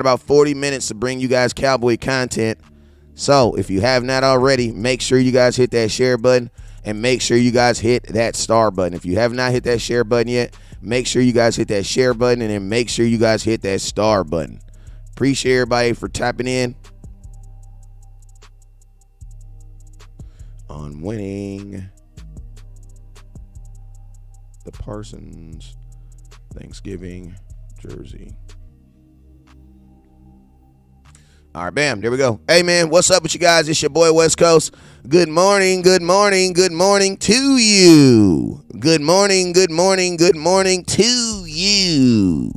about 40 minutes to bring you guys Cowboy content. So if you have not already, make sure you guys hit that share button and make sure you guys hit that star button. If you have not hit that share button yet, make sure you guys hit that share button and then make sure you guys hit that star button. Appreciate everybody for tapping in on winning the Parsons Thanksgiving jersey. All right, bam, there we go. Hey, man, what's up with you guys? It's your boy, West Coast. Good morning, good morning, good morning to you. Good morning, good morning, good morning to you.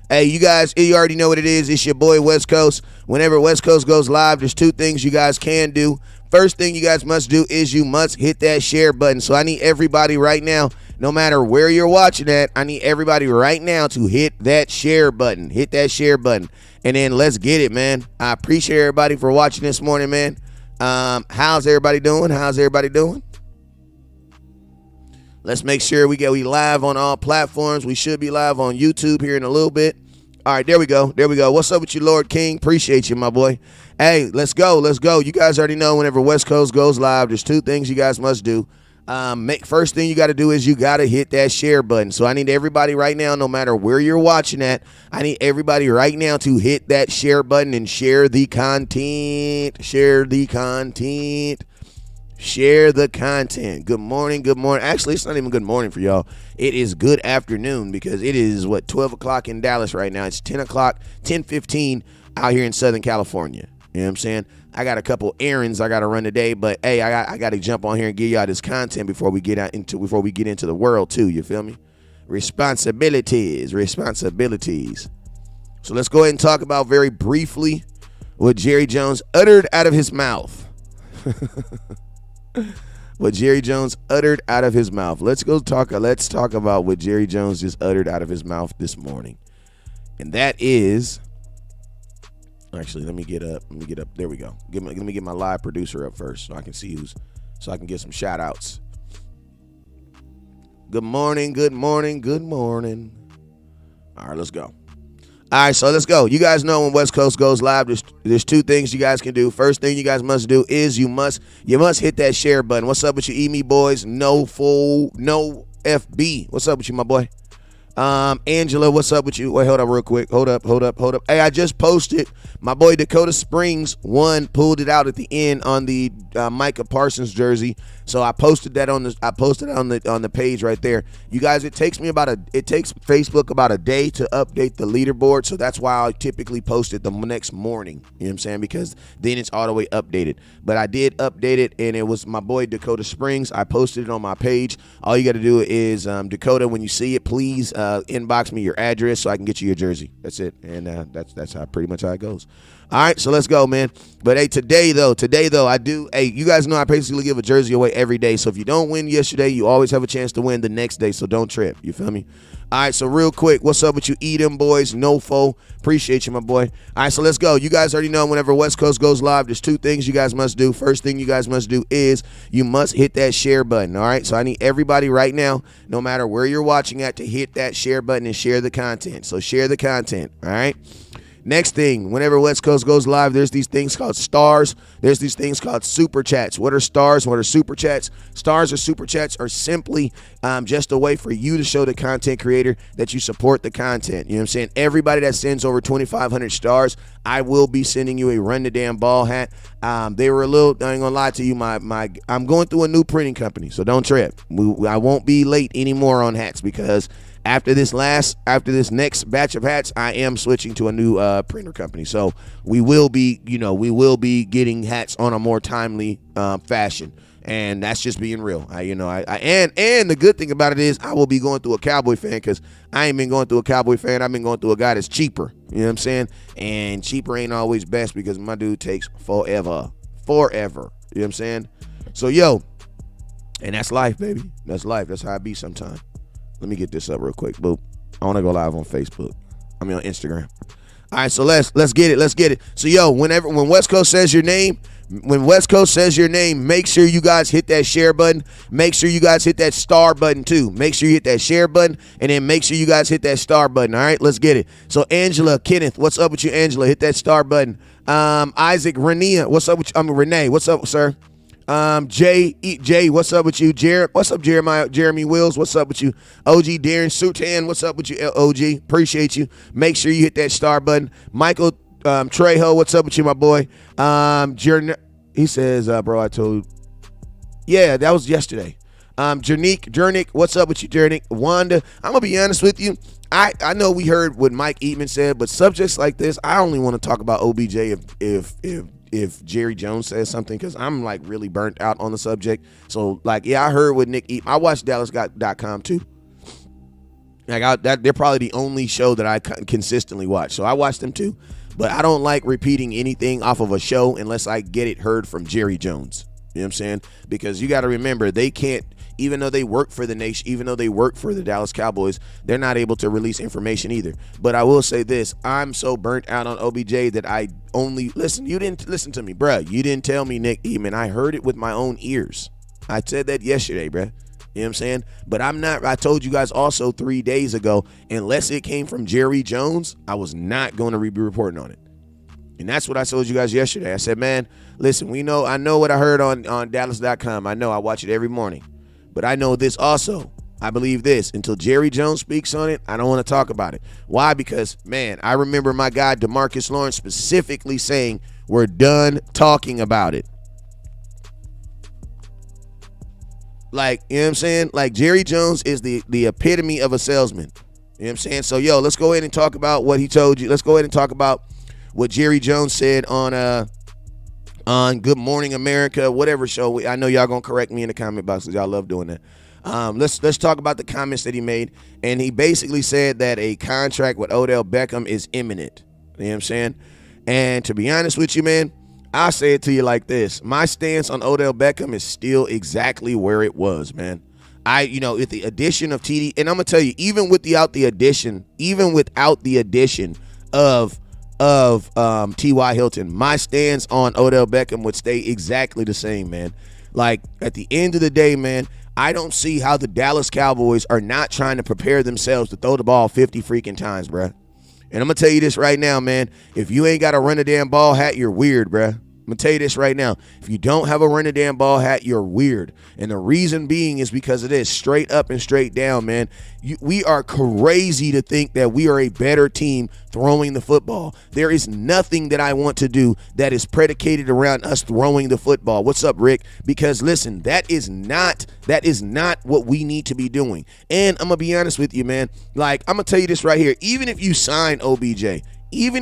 Hey, you guys, you already know what it is. It's your boy, West Coast. Whenever West Coast goes live, there's two things you guys can do. First thing you guys must do is you must hit that share button. So I need everybody right now, no matter where you're watching at, I need everybody right now to hit that share button. Hit that share button. And then let's get it, man. I appreciate everybody for watching this morning, man. How's everybody doing? How's everybody doing? Let's make sure we live on all platforms. We should be live on YouTube here in a little bit. All right, there we go. There we go. What's up with you, Lord King? Appreciate you, my boy. Hey, let's go. Let's go. You guys already know whenever West Coast goes live, there's two things you guys must do. First thing you got to do is you got to hit that share button. So I need everybody right now, no matter where you're watching at, I need everybody right now to hit that share button and share the content. Share the content. Share the content. Good morning. Good morning. Actually, it's not even good morning for y'all. It is good afternoon because it is 12 o'clock in Dallas right now. It's 10 o'clock, 10:15 out here in Southern California. You know what I'm saying? I got a couple errands I got to run today, but hey, I got to jump on here and give y'all this content before we get into the world too. You feel me? Responsibilities. So let's go ahead and talk about very briefly what Jerry Jones uttered out of his mouth. What Jerry Jones uttered out of his mouth. Let's talk about what Jerry Jones just uttered out of his mouth this morning, and that is. Actually, let me get up. There we go. Let me get my live producer up first so I can see so I can get some shout outs. Good morning, good morning, good morning. All right, let's go. All right, so let's go. You guys know when West Coast goes live, there's two things you guys can do. First thing you guys must do is you must hit that share button. What's up with you, EME boys? No FB. What's up with you, my boy? Angela, what's up with you? Wait, hold up real quick. Hold up. Hey, I just posted my boy Dakota Springs pulled it out at the end on the Micah Parsons jersey. So I posted that on the page right there. You guys, it takes Facebook about a day to update the leaderboard. So that's why I typically post it the next morning. You know what I'm saying? Because then it's all the way updated. But I did update it, and it was my boy Dakota Springs. I posted it on my page. All you got to do is Dakota, when you see it, please inbox me your address so I can get you your jersey. That's it. And that's pretty much how it goes. All right, so let's go, man. But hey, today though, you guys know I basically give a jersey away every day. So if you don't win yesterday, you always have a chance to win the next day. So don't trip. You feel me? All right, so real quick, what's up with you, Edom boys? Nofo, appreciate you, my boy. All right, so let's go. You guys already know whenever West Coast goes live, there's two things you guys must do. First thing you guys must do is you must hit that share button. All right, so I need everybody right now, no matter where you're watching at, to hit that share button and share the content. So share the content. All right. Next thing, whenever West Coast goes live, there's these things called stars. There's these things called super chats. What are stars? What are super chats? Stars or super chats are simply just a way for you to show the content creator that you support the content. You know what I'm saying? Everybody that sends over 2,500 stars, I will be sending you a Run the Damn Ball hat. They were I ain't gonna lie to you, I'm going through a new printing company, so don't trip. I won't be late anymore on hats because after this next batch of hats, I am switching to a new printer company. So we will be getting hats on a more timely fashion. And that's just being real. And the good thing about it is I will be going through a Cowboy fan because I ain't been going through a Cowboy fan. I've been going through a guy that's cheaper. You know what I'm saying? And cheaper ain't always best because my dude takes forever. You know what I'm saying? So, and that's life, baby. That's life. That's how I be sometimes. Let me get this up real quick. Boop. I want to go live on Facebook. I mean on Instagram. All right, so let's get it. So when West Coast says your name, When West Coast says your name, make sure you guys hit that share button. Make sure you guys hit that star button too. Make sure you hit that share button, and then make sure you guys hit that star button. All right, let's get it. So Angela, Kenneth, what's up with you, Angela? Hit that star button. Isaac, Renea, what's up with you? Renee, what's up, sir? Jay, what's up with you? Jared, what's up, Jeremiah? Jeremy Wills, what's up with you? OG Darren Sutan, what's up with you? OG, appreciate you. Make sure you hit that star button. Michael Trejo, what's up with you, my boy? He says, bro, I told. Yeah, that was yesterday. Jernick, what's up with you, Jernick? Wanda, I'm gonna be honest with you. I know we heard what Mike Eatman said, but subjects like this, I only want to talk about OBJ if Jerry Jones says something, because I'm like really burnt out on the subject. So like, yeah, I heard what Nick Eatman. I watched Dallas.com too. Like they're probably the only show that I consistently watch. So I watch them too. But I don't like repeating anything off of a show unless I get it heard from Jerry Jones. You know what I'm saying? Because you got to remember, they can't, even though they work for the nation, even though they work for the Dallas Cowboys, they're not able to release information either. But I will say this, I'm so burnt out on OBJ that I only, listen, you didn't listen to me, bruh. You didn't tell me, Nick Eatman. I heard it with my own ears. I said that yesterday, bruh. You know what I'm saying? But I told you guys also 3 days ago, unless it came from Jerry Jones, I was not going to be reporting on it. And that's what I told you guys yesterday. I said, man, listen, I know what I heard on Dallas.com. I know I watch it every morning. But I know this also. I believe this. Until Jerry Jones speaks on it, I don't want to talk about it. Why? Because, man, I remember my guy DeMarcus Lawrence specifically saying, we're done talking about it. Like, you know what I'm saying? Like, Jerry Jones is the epitome of a salesman. You know what I'm saying? So, yo, let's go ahead and talk about what he told you. Let's go ahead and talk about what Jerry Jones said on Good Morning America, whatever show. I know y'all going to correct me in the comment box because y'all love doing that. Let's talk about the comments that he made. And he basically said that a contract with Odell Beckham is imminent. You know what I'm saying? And to be honest with you, man, I'll say it to you like this. My stance on Odell Beckham is still exactly where it was, man. With the addition of TD, and I'm going to tell you, even without the addition of T.Y. Hilton, my stance on Odell Beckham would stay exactly the same, man. Like, at the end of the day, man, I don't see how the Dallas Cowboys are not trying to prepare themselves to throw the ball 50 freaking times, bruh. And I'm going to tell you this right now, man. If you ain't got a run a damn ball hat, you're weird, bruh. I'm going to tell you this right now. If you don't have a run a damn ball hat, you're weird. And the reason being is because of this. Straight up and straight down, man. We are crazy to think that we are a better team throwing the football. There is nothing that I want to do that is predicated around us throwing the football. What's up, Rick? Because listen, that is not what we need to be doing. And I'm going to be honest with you, man. Like, I'm going to tell you this right here. Even if you sign OBJ, I'm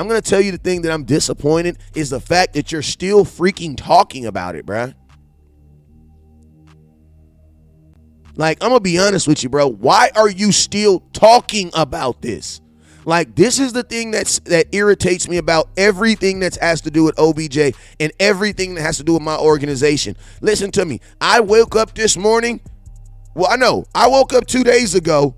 going to tell you the thing that I'm disappointed is the fact that you're still freaking talking about it, bruh. Like, I'm going to be honest with you, bro. Why are you still talking about this? Like, this is the thing that irritates me about everything that has to do with OBJ and everything that has to do with my organization. Listen to me. I woke up this morning. Well, I woke up 2 days ago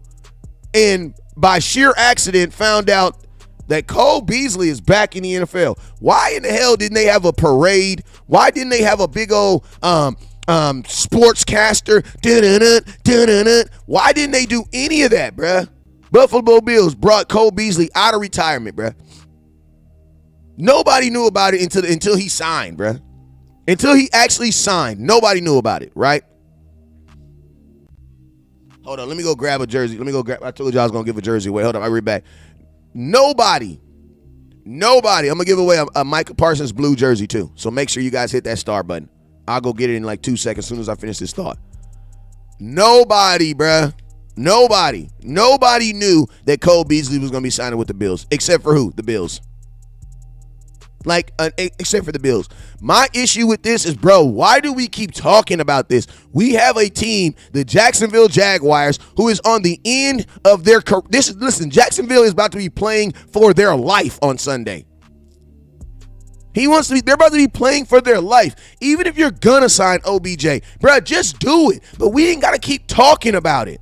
and by sheer accident found out that Cole Beasley is back in the NFL. Why in the hell didn't they have a parade? Why didn't they have a big old sportscaster? Why didn't they do any of that, bruh? Buffalo Bills brought Cole Beasley out of retirement, bruh. Nobody knew about it until he signed, bruh. Until he actually signed, nobody knew about it, right? Hold on, let me go grab a jersey. I told you I was going to give a jersey away. Hold on, I'll be back. Nobody. I'm going to give away a Micah Parsons blue jersey too. So make sure you guys hit that star button. I'll go get it in like 2 seconds as soon as I finish this thought. Nobody, bruh. Nobody knew that Cole Beasley was going to be signing with the Bills. Except for who? The Bills. Except for the Bills. My issue with this is, bro, why do we keep talking about this? We have a team, the Jacksonville Jaguars, who is on the end of their career. Listen, Jacksonville is about to be playing for their life on Sunday. They're about to be playing for their life. Even if you're going to sign OBJ, bro, just do it. But we ain't got to keep talking about it.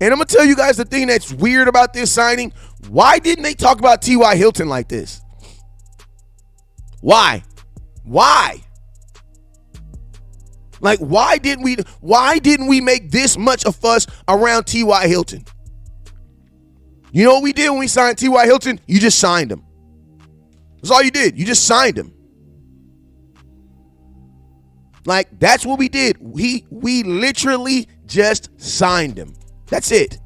And I'm going to tell you guys the thing that's weird about this signing. Why didn't they talk about T.Y. Hilton like this? Why? Like, why didn't we make this much a fuss around T.Y. Hilton? You know what we did when we signed T.Y. Hilton? You just signed him. That's all you did. You just signed him. Like, that's what we did. We literally just signed him. That's it.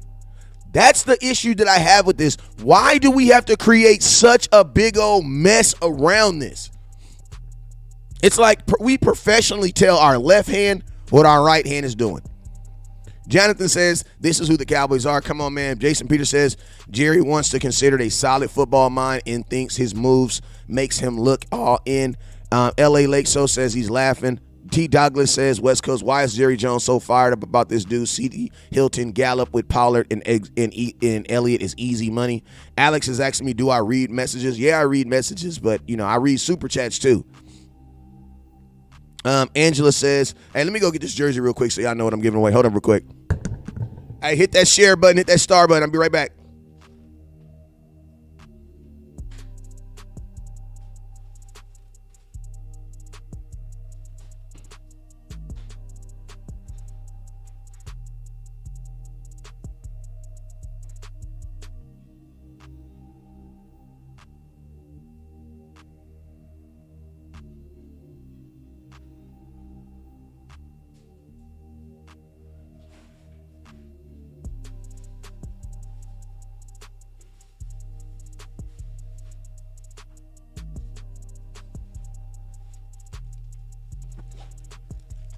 That's the issue that I have with this. Why do we have to create such a big old mess around this? It's like we professionally tell our left hand what our right hand is doing. Jonathan says, this is who the Cowboys are. Come on, man. Jason Peters says, Jerry wants to consider a solid football mind and thinks his moves makes him look all in. L.A. Lake So says he's laughing. T. Douglas says, West Coast, why is Jerry Jones so fired up about this dude? CeeDee Hilton, Gallup with Pollard and Elliott is easy money. Alex is asking me, do I read messages? Yeah, I read messages, but, I read super chats too. Angela says, hey, let me go get this jersey real quick so y'all know what I'm giving away. Hold on real quick. Hey, hit that share button, hit that star button. I'll be right back.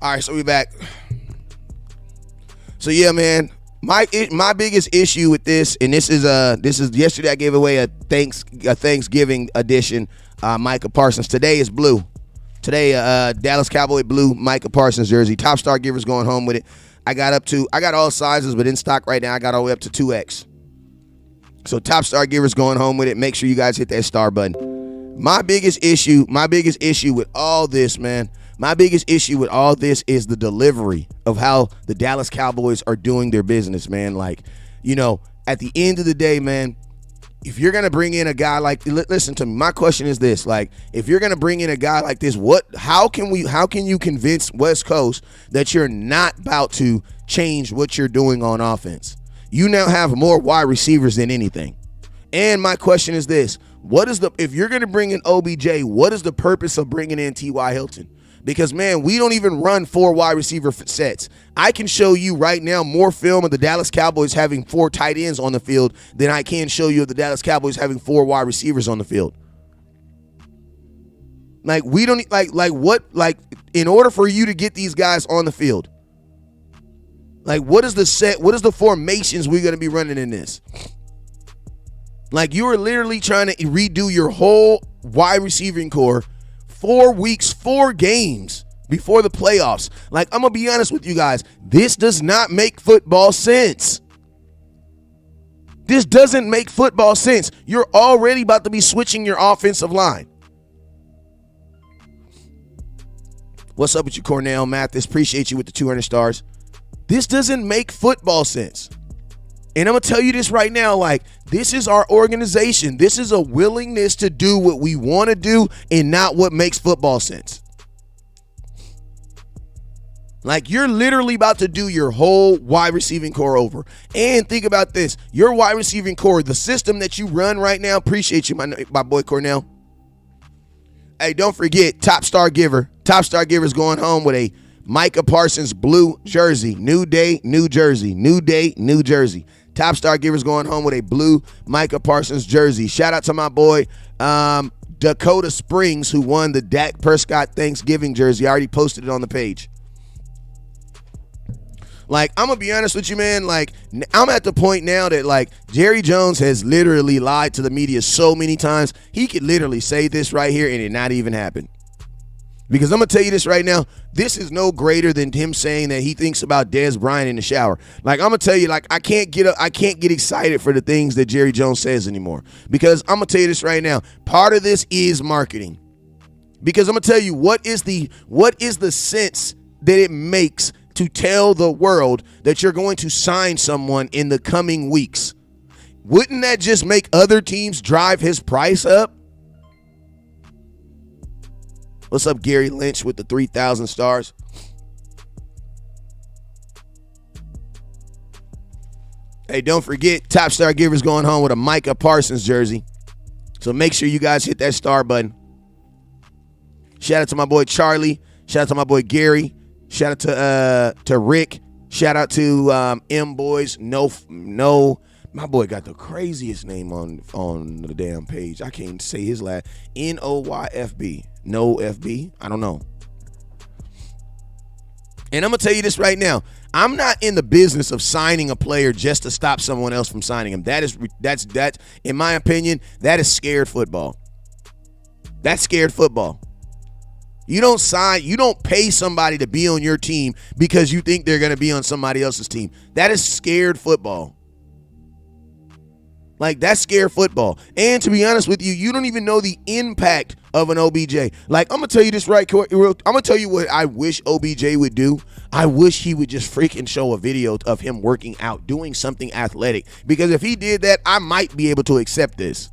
All right, so we back. So yeah, man, my biggest issue with this, and this is yesterday I gave away a Thanksgiving edition, Micah Parsons. Today is blue. Today, Dallas Cowboy blue Micah Parsons jersey. Top Star Givers going home with it. I got all sizes, but in stock right now I got all the way up to 2X. So Top Star Givers going home with it. Make sure you guys hit that star button. My biggest issue with all this, man. My biggest issue with all this is the delivery of how the Dallas Cowboys are doing their business, man. Like, at the end of the day, man, if you're going to bring in a guy like, listen to me, my question is this, like, if you're going to bring in a guy like this, how can you convince West Coast that you're not about to change what you're doing on offense? You now have more wide receivers than anything. And my question is this, if you're going to bring in OBJ, what is the purpose of bringing in T.Y. Hilton? Because, man, we don't even run 4 wide receiver sets. I can show you right now more film of the Dallas Cowboys having 4 tight ends on the field than I can show you of the Dallas Cowboys having 4 wide receivers on the field. Like, we don't in order for you to get these guys on the field, like, what is the formations we're going to be running in this? Like, you are literally trying to redo your whole wide receiving core 4 weeks, 4 games before the playoffs. Like, I'm going to be honest with you guys. This does not make football sense. This doesn't make football sense. You're already about to be switching your offensive line. What's up with you, Cornell Mathis? Appreciate you with the 200 stars. This doesn't make football sense. And I'm going to tell you this right now, like, this is our organization. This is a willingness to do what we want to do and not what makes football sense. Like, you're literally about to do your whole wide receiving core over. And think about this. Your wide receiving core, the system that you run right now, appreciate you, my boy Cornell. Hey, don't forget, Top Star Giver. Top Star Giver's going home with a Micah Parsons blue jersey. New day, new jersey. New day, new jersey. Top Star Givers going home with a blue Micah Parsons jersey. Shout out to my boy Dakota Springs, who won the Dak Prescott Thanksgiving jersey. I already posted it on the page. Like, I'm going to be honest with you, man. Like, I'm at the point now that, like, Jerry Jones has literally lied to the media so many times. He could literally say this right here and it not even happen. Because I'm going to tell you this right now, this is no greater than him saying that he thinks about Dez Bryant in the shower. Like, I'm going to tell you, like, I can't get excited for the things that Jerry Jones says anymore. Because I'm going to tell you this right now, part of this is marketing. Because I'm going to tell you, what is the sense that it makes to tell the world that you're going to sign someone in the coming weeks? Wouldn't that just make other teams drive his price up? What's up, Gary Lynch with the 3,000 stars? Hey, don't forget, Top Star Giver's going home with a Micah Parsons jersey. So make sure you guys hit that star button. Shout out to my boy Charlie. Shout out to my boy Gary. Shout out to Rick. Shout out to M Boys. No, my boy got the craziest name on the damn page. I can't say his last. NOYFB. No FB. I don't know. And I'm gonna tell you this right now. I'm not in the business of signing a player just to stop someone else from signing him. That's in my opinion, that is scared football. That's scared football. You don't pay somebody to be on your team because you think they're going to be on somebody else's team. That is scared football. Like, that's scared football. And to be honest with you, you don't even know the impact of an OBJ. Like, I'm going to tell you this right quick. I'm going to tell you what I wish OBJ would do. I wish he would just freaking show a video of him working out, doing something athletic. Because if he did that, I might be able to accept this.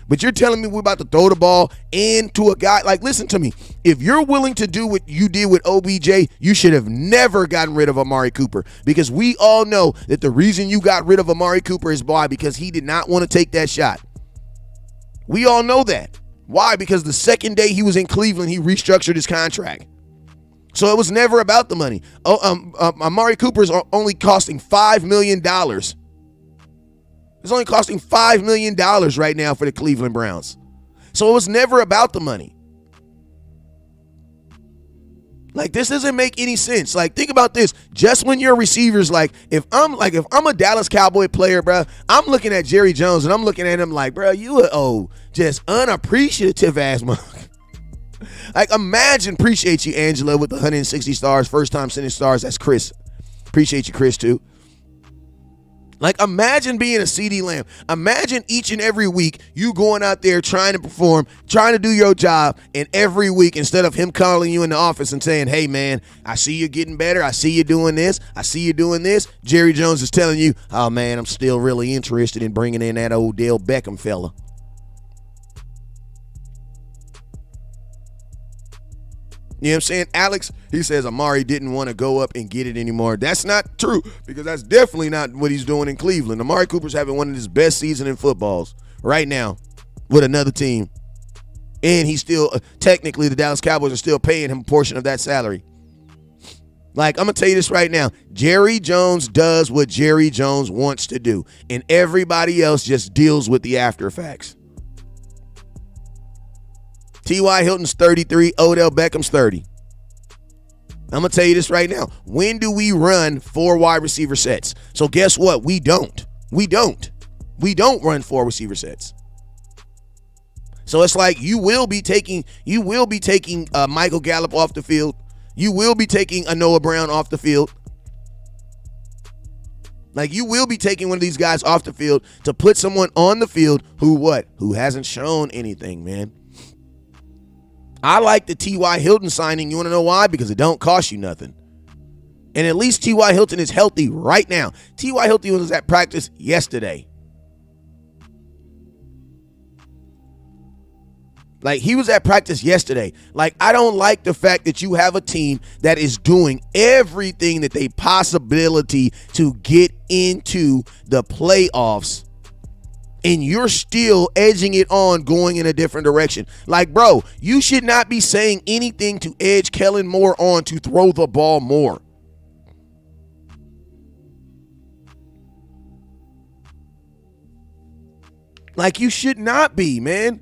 But you're telling me we're about to throw the ball into a guy. Like, listen to me. If you're willing to do what you did with OBJ, you should have never gotten rid of Amari Cooper. Because we all know that the reason you got rid of Amari Cooper is why? Because he did not want to take that shot. We all know that. Why? Because the second day he was in Cleveland, he restructured his contract. So it was never about the money. Amari Cooper is only costing $5 million. It's only costing $5 million right now for the Cleveland Browns. So it was never about the money. Like, this doesn't make any sense. Like, think about this. Just when your receivers, if I'm a Dallas Cowboy player, bro, I'm looking at Jerry Jones and I'm looking at him like, bro, you just unappreciative ass motherfucker. Like, appreciate you, Angela, with the 160 stars, first time sending stars. That's Chris. Appreciate you, Chris, too. Like, imagine being a CeeDee Lamb. Imagine each and every week you going out there trying to perform, trying to do your job, and every week, instead of him calling you in the office and saying, hey, man, I see you getting better. I see you doing this. I see you doing this. Jerry Jones is telling you, oh, man, I'm still really interested in bringing in that Odell Beckham fella. You know what I'm saying? Alex, he says Amari didn't want to go up and get it anymore. That's not true, because that's definitely not what he's doing in Cleveland. Amari Cooper's having one of his best seasons in footballs right now with another team. And he's still, technically, the Dallas Cowboys are still paying him a portion of that salary. Like, I'm going to tell you this right now. Jerry Jones does what Jerry Jones wants to do, and everybody else just deals with the after effects. T.Y. Hilton's 33, Odell Beckham's 30. I'm going to tell you this right now. When do we run 4 wide receiver sets? So guess what? We don't. We don't run 4 receiver sets. So it's like you will be taking Michael Gallup off the field. You will be taking a Noah Brown off the field. Like, you will be taking one of these guys off the field to put someone on the field who hasn't shown anything, man. I like the T.Y. Hilton signing. You want to know why? Because it don't cost you nothing. And at least T.Y. Hilton is healthy right now. T.Y. Hilton was at practice yesterday. Like, he was at practice yesterday. Like, I don't like the fact that you have a team that is doing everything that they possibility to get into the playoffs, and you're still edging it on, going in a different direction. Like, bro, you should not be saying anything to edge Kellen Moore on to throw the ball more. Like, you should not be, man.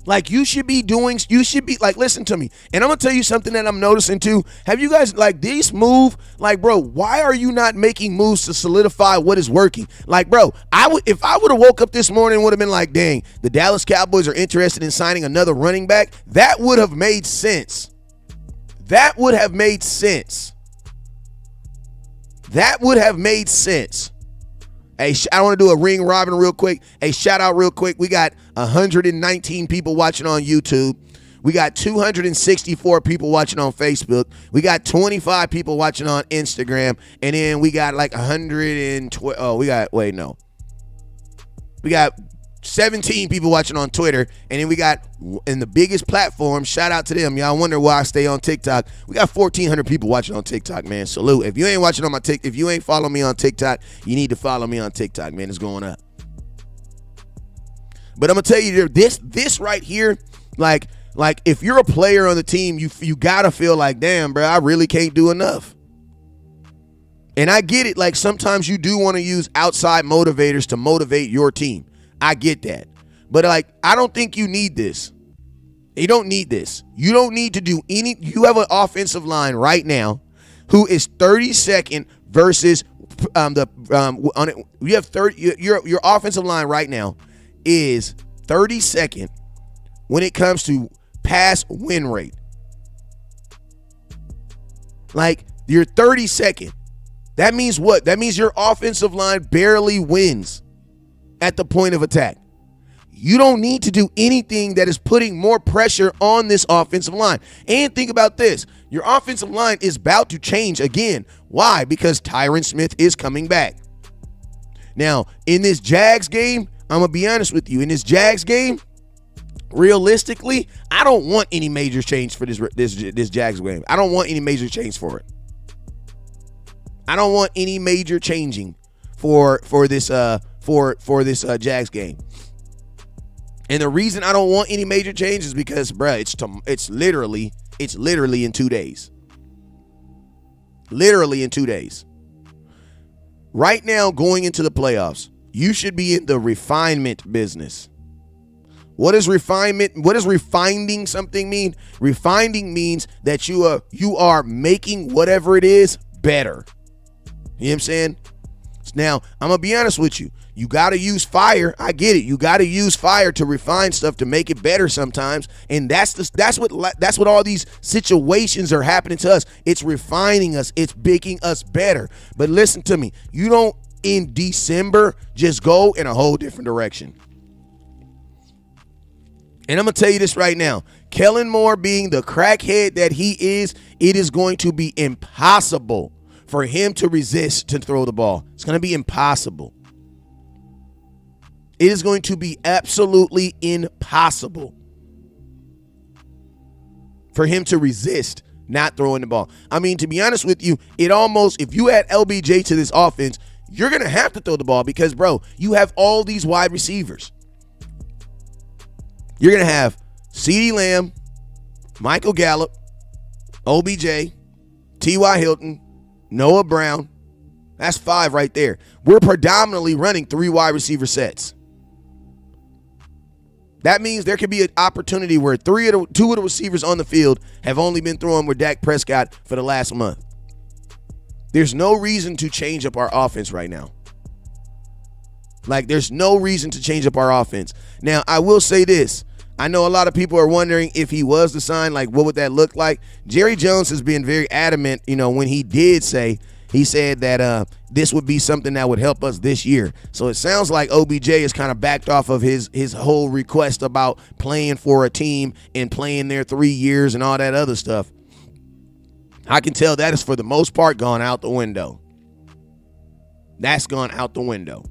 Like, you should be, like, listen to me. And I'm going to tell you something that I'm noticing too. Have you guys, like, this move, like, bro, why are you not making moves to solidify what is working? Like, bro, if I would have woke up this morning and would have been like, dang, the Dallas Cowboys are interested in signing another running back, that would have made sense. That would have made sense. That would have made sense. Hey, I want to do a ring robin real quick. Hey, shout out real quick. We got 119 people watching on YouTube. We got 264 people watching on Facebook. We got 25 people watching on Instagram. And then we got like 112. Oh, we got 17 people watching on Twitter, and then we got in the biggest platform, shout out to them. Y'all wonder why I stay on TikTok. We got 1,400 people watching on TikTok, man. Salute. If you ain't watching on my TikTok, if you ain't following me on TikTok, you need to follow me on TikTok, man. It's going up. But I'm gonna tell you this right here, like if you're a player on the team, you gotta feel like, damn, bro, I really can't do enough. And I get it. Like sometimes you do want to use outside motivators to motivate your team. I get that. But like, I don't think you need this. You don't need this. You don't need to do any. You have an offensive line right now who is 32nd versus you have 30. Your offensive line right now is 32nd when it comes to pass win rate. Like you're 32nd. That means what? That means your offensive line barely wins at the point of attack. You don't need to do anything that is putting more pressure on this offensive line. And think about this. Your offensive line is about to change again. Why? Because Tyron Smith is coming back. Now, in this Jags game, I'm going to be honest with you. In this Jags game, realistically, I don't want any major change for this Jags game. I don't want any major change for it. I don't want any major changing for this Jags game. And the reason I don't want any major change is because, bruh, it's literally in 2 days. Literally in 2 days. Right now, going into the playoffs, you should be in the refinement business. What is refinement? What does refining something mean? Refining means that you are making whatever it is better. You know what I'm saying? Now, I'm going to be honest with you. You got to use fire. I get it. You got to use fire to refine stuff to make it better sometimes. And that's what all these situations are happening to us. It's refining us. It's making us better. But listen to me. You don't, in December, just go in a whole different direction. And I'm going to tell you this right now. Kellen Moore being the crackhead that he is, it is going to be impossible for him to resist to throw the ball. It's going to be impossible. It is going to be absolutely impossible for him to resist not throwing the ball. I mean, to be honest with you, if you add LBJ to this offense, you're going to have to throw the ball because, bro, you have all these wide receivers. You're going to have CeeDee Lamb, Michael Gallup, OBJ, T.Y. Hilton, Noah Brown. That's 5 right there. We're predominantly running 3 wide receiver sets. That means there could be an opportunity where 2 of the receivers on the field have only been throwing with Dak Prescott for the last month. There's no reason to change up our offense right now. Like, there's no reason to change up our offense. Now, I will say this. I know a lot of people are wondering if he was to sign, like, what would that look like? Jerry Jones has been very adamant, when he did say, he said that this would be something that would help us this year. So it sounds like OBJ is kind of backed off of his whole request about playing for a team and playing there 3 years and all that other stuff. I can tell that is for the most part gone out the window. That's gone out the window.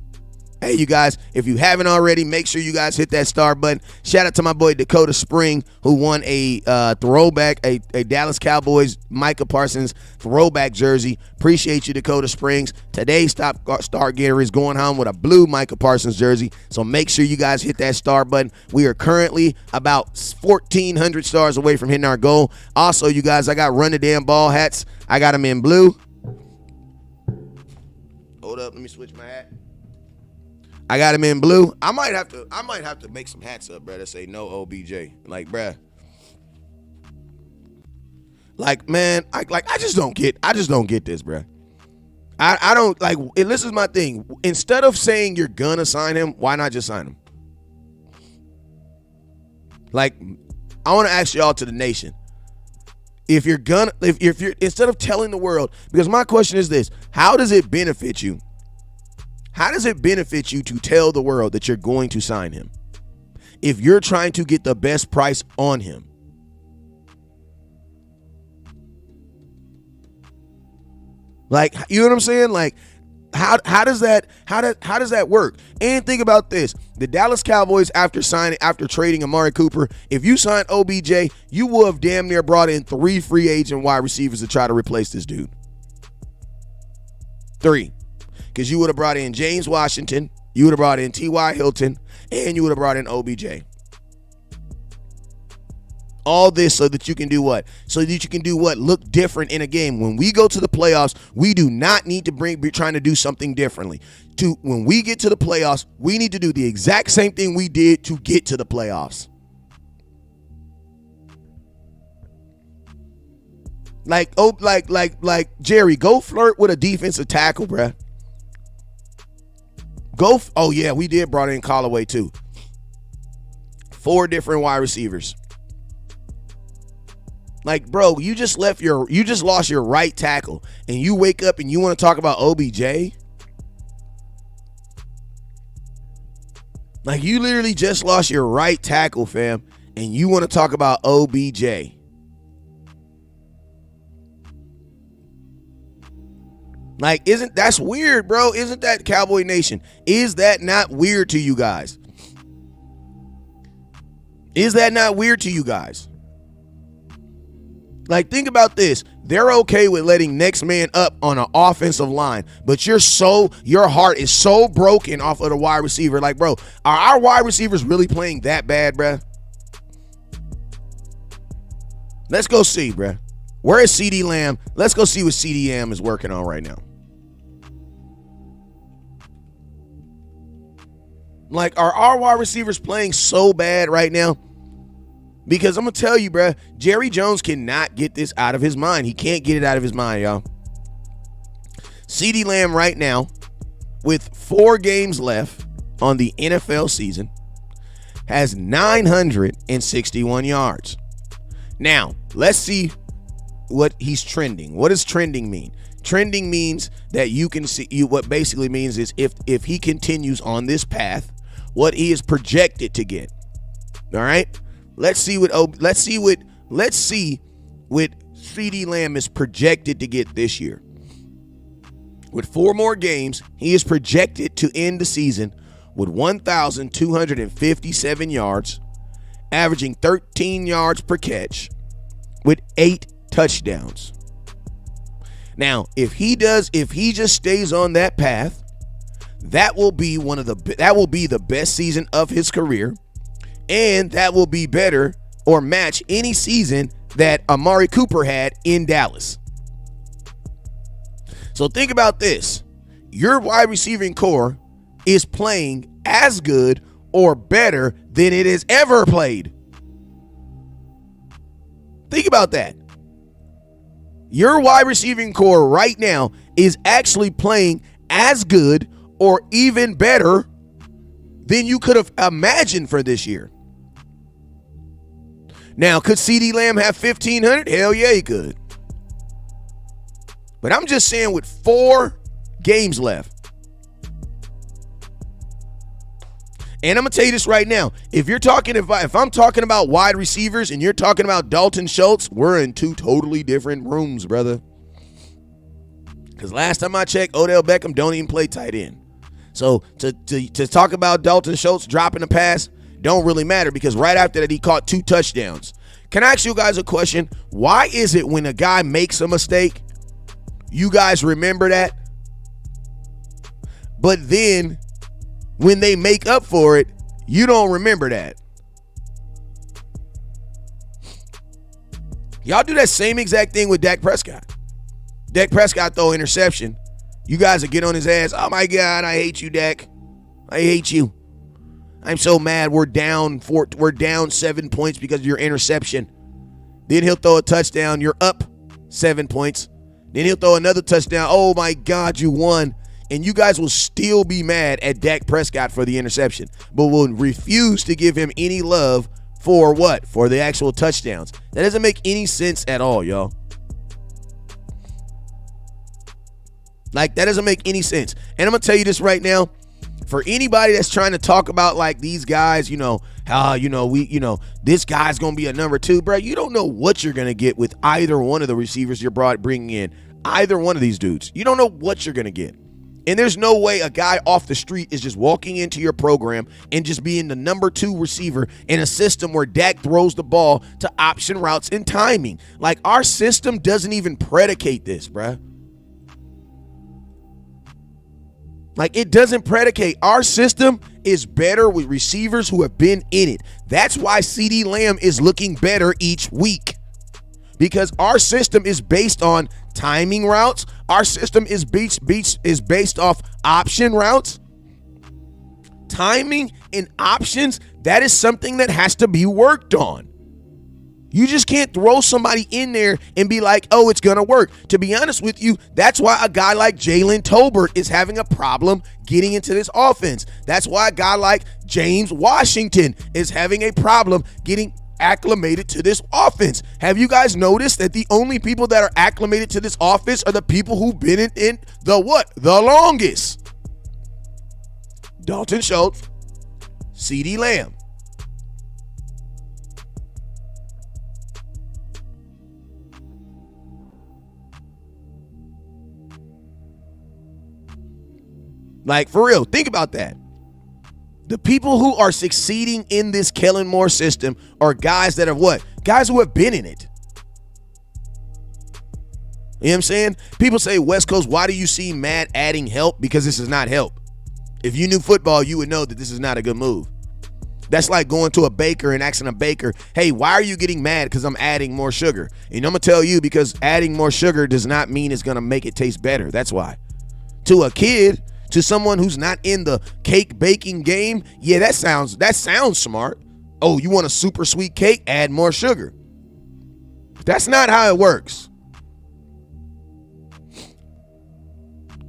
Hey, you guys, if you haven't already, make sure you guys hit that star button. Shout out to my boy Dakota Spring, who won a throwback, a Dallas Cowboys Micah Parsons throwback jersey. Appreciate you, Dakota Springs. Today's top star getter is going home with a blue Micah Parsons jersey. So make sure you guys hit that star button. We are currently about 1,400 stars away from hitting our goal. Also, you guys, I got Run the Damn Ball hats. I got them in blue. Hold up, let me switch my hat. I got him in blue. I might have to make some hats up, bro, that say no OBJ. Like, bruh. Like, man, I just don't get this, bruh. I don't like, and this is my thing. Instead of saying you're gonna sign him, why not just sign him? Like, I want to ask y'all to the nation. If you're instead of telling the world, because my question is this, how does it benefit you? How does it benefit you to tell the world that you're going to sign him if you're trying to get the best price on him? Like, you know what I'm saying? Like how does that work? And think about this: the Dallas Cowboys, after trading Amari Cooper, if you signed OBJ, you will have damn near brought in 3 free agent wide receivers to try to replace this dude. 3, because you would have brought in James Washington, you would have brought in T.Y. Hilton, and you would have brought in OBJ. All this so that you can do what? So that you can do what? Look different in a game. When we go to the playoffs, we do not need to be trying to do something differently. When we get to the playoffs, we need to do the exact same thing we did to get to the playoffs. Like Jerry, go flirt with a defensive tackle, bruh. Oh yeah, we did brought in Callaway too. 4 different wide receivers. Like, bro, you just lost your right tackle, and you wake up and you want to talk about OBJ? Like, you literally just lost your right tackle, fam, and you want to talk about OBJ. Like, that's weird, bro? Isn't that Cowboy Nation? Is that not weird to you guys? Is that not weird to you guys? Like, think about this. They're okay with letting next man up on an offensive line, but your heart is so broken off of the wide receiver. Like, bro, are our wide receivers really playing that bad, bruh? Let's go see, bruh. Where is CeeDee Lamb? Let's go see what CeeDee Lamb is working on right now. Like, are our wide receivers playing so bad right now? Because I'm going to tell you, bruh, Jerry Jones cannot get this out of his mind. He can't get it out of his mind, y'all. CeeDee Lamb right now, with 4 games left on the NFL season, has 961 yards. Now, let's see what he's trending. What does trending mean? Trending means that you can see, what basically means is if he continues on this path, what he is projected to get. All right? Let's see what CeeDee Lamb is projected to get this year. With 4 more games, he is projected to end the season with 1,257 yards, averaging 13 yards per catch, with 8 touchdowns. Now, if he just stays on that path, that will be the best season of his career. And that will be better or match any season that Amari Cooper had in Dallas. So think about this. Your wide receiving core is playing as good or better than it has ever played. Think about that. Your wide receiving core right now is actually playing as good or even better than you could have imagined for this year. Now, could CeeDee Lamb have 1,500? Hell yeah, he could. But I'm just saying, with 4 games left. And I'm going to tell you this right now. If I'm talking about wide receivers and you're talking about Dalton Schultz, we're in 2 totally different rooms, brother. Because last time I checked, Odell Beckham don't even play tight end. So to talk about Dalton Schultz dropping a pass don't really matter, because right after that he caught 2 touchdowns. Can I ask you guys a question? Why is it when a guy makes a mistake, you guys remember that? But then when they make up for it, you don't remember that? Y'all do that same exact thing with Dak Prescott. Dak Prescott throw interception. You guys will get on his ass. Oh my God, I hate you, Dak. I hate you. I'm so mad. We're down 7 points because of your interception. Then he'll throw a touchdown. You're up 7 points. Then he'll throw another touchdown. Oh my God, you won. And you guys will still be mad at Dak Prescott for the interception, but will refuse to give him any love for what? For the actual touchdowns. That doesn't make any sense at all, y'all. Like, that doesn't make any sense. And I'm going to tell you this right now. For anybody that's trying to talk about like these guys, this guy's going to be a number 2, bro. You don't know what you're going to get with either one of the receivers you're bringing in. Either one of these dudes. You don't know what you're going to get. And there's no way a guy off the street is just walking into your program and just being the number 2 receiver in a system where Dak throws the ball to option routes and timing. Like, our system doesn't even predicate this, bruh. Like, it doesn't predicate. Our system is better with receivers who have been in it. That's why CeeDee Lamb is looking better each week. Because our system is based on timing routes. Our system is based off option routes. Timing and options, that is something that has to be worked on. You just can't throw somebody in there and be like, oh, it's going to work. To be honest with you, that's why a guy like Jalen Tolbert is having a problem getting into this offense. That's why a guy like James Washington is having a problem getting acclimated to this offense. Have you guys noticed that the only people that are acclimated to this offense are the people who've been in the longest? Dalton Schultz, CeeDee Lamb. Like, for real, think about that. The people who are succeeding in this Kellen Moore system are guys that are what? Guys who have been in it. You know what I'm saying? People say, West Coast, why do you see Matt adding help? Because this is not help. If you knew football, you would know that this is not a good move. That's like going to a baker and asking a baker, hey, why are you getting mad? Because I'm adding more sugar. And I'm going to tell you, because adding more sugar does not mean it's going to make it taste better. That's why. To a kid, to someone who's not in the cake baking game, yeah, that sounds smart. Oh, you want a super sweet cake? Add more sugar. That's not how it works.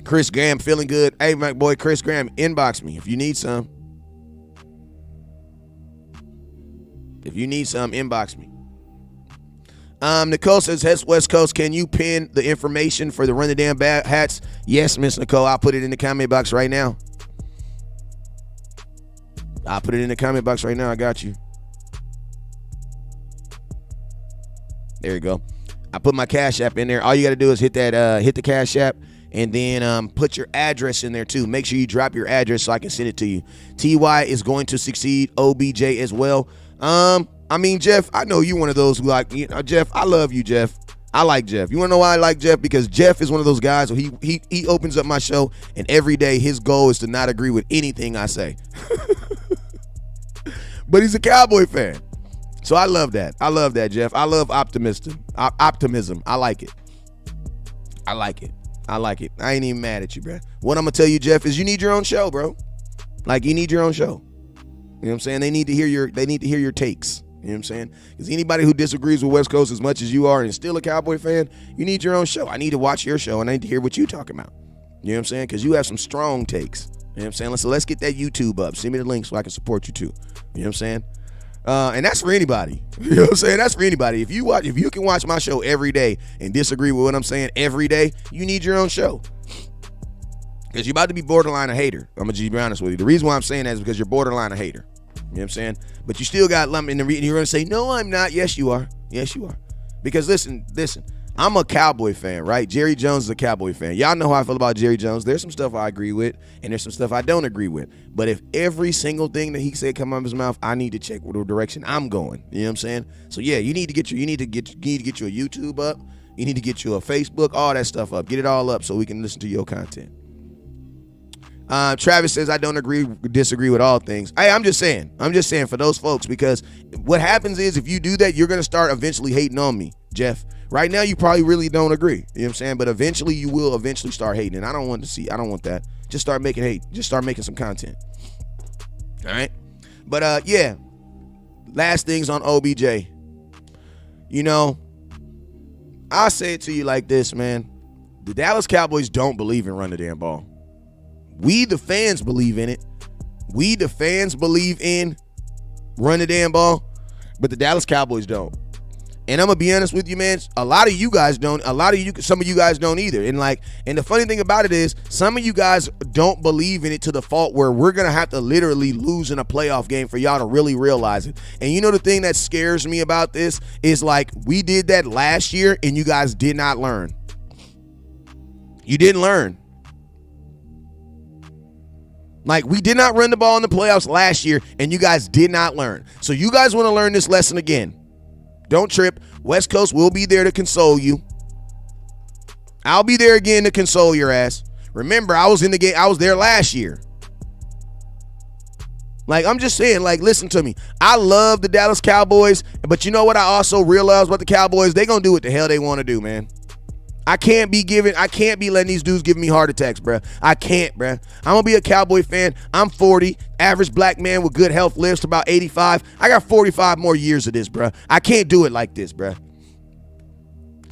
Chris Graham feeling good. Hey, my boy Chris Graham, inbox me if you need some. If you need some, inbox me. Nicole says, hey, West Coast, can you pin the information for the Run the Damn hats? Yes, Miss Nicole. I'll put it in the comment box right now. I got you. There you go. I put my Cash App in there. All you got to do is hit the Cash App, and then put your address in there too. Make sure you drop your address so I can send it to you. TY is going to succeed. OBJ as well. I mean, Jeff, I know you one of those who like, Jeff, I love you, Jeff. I like Jeff. You want to know why I like Jeff? Because Jeff is one of those guys who he opens up my show, and every day his goal is to not agree with anything I say. But he's a Cowboy fan. So I love that. I love that, Jeff. I love optimism. I like it. I ain't even mad at you, bro. What I'm going to tell you, Jeff, is you need your own show, bro. Like, you need your own show. You know what I'm saying? They need to hear your takes. You know what I'm saying? Because anybody who disagrees with West Coast as much as you are and still a Cowboy fan, you need your own show. I need to watch your show, and I need to hear what you talking about. You know what I'm saying? Because you have some strong takes. You know what I'm saying? So let's get that YouTube up. Send me the link so I can support you too. You know what I'm saying? And that's for anybody. You know what I'm saying? That's for anybody. If you can watch my show every day and disagree with what I'm saying every day, you need your own show. Because you're about to be borderline a hater. I'm going to be honest with you. The reason why I'm saying that is because you're borderline a hater. You know what I'm saying? But you still got lump in the reading. You're going to say, no, I'm not. Yes, you are. Yes, you are. Because listen, I'm a Cowboy fan, right? Jerry Jones is a Cowboy fan. Y'all know how I feel about Jerry Jones. There's some stuff I agree with, and there's some stuff I don't agree with. But if every single thing that he said come out of his mouth, I need to check what direction I'm going. You know what I'm saying? So yeah, you need to get you a YouTube up. You need to get you a Facebook, all that stuff up. Get it all up so we can listen to your content. Travis says, I don't disagree with all things. I'm just saying for those folks, because what happens is if you do that, you're going to start eventually hating on me, Jeff. Right now, you probably really don't agree. You know what I'm saying? But eventually, you will start hating. And I don't want that. Just start making hate. Just start making some content. All right? But, yeah. Last things on OBJ. You know, I'll say it to you like this, man. The Dallas Cowboys don't believe in run the damn ball. We, the fans, believe in it. We, the fans, believe in run the damn ball. But the Dallas Cowboys don't. And I'm going to be honest with you, man. Some of you guys don't either. And the funny thing about it is some of you guys don't believe in it to the fault where we're going to have to literally lose in a playoff game for y'all to really realize it. And you know the thing that scares me about this is like we did that last year and you guys did not learn. You didn't learn. Like, we did not run the ball in the playoffs last year, and you guys did not learn. So you guys want to learn this lesson again. Don't trip. West Coast will be there to console you. I'll be there again to console your ass. Remember, I was in the game. I was there last year. Like, I'm just saying, like, listen to me. I love the Dallas Cowboys, but you know what I also realize about the Cowboys? They gonna do what the hell they want to do, man. I can't be letting these dudes give me heart attacks, bruh. I can't, bruh. I'm going to be a Cowboy fan. I'm 40. Average black man with good health lives to about 85. I got 45 more years of this, bruh. I can't do it like this, bruh.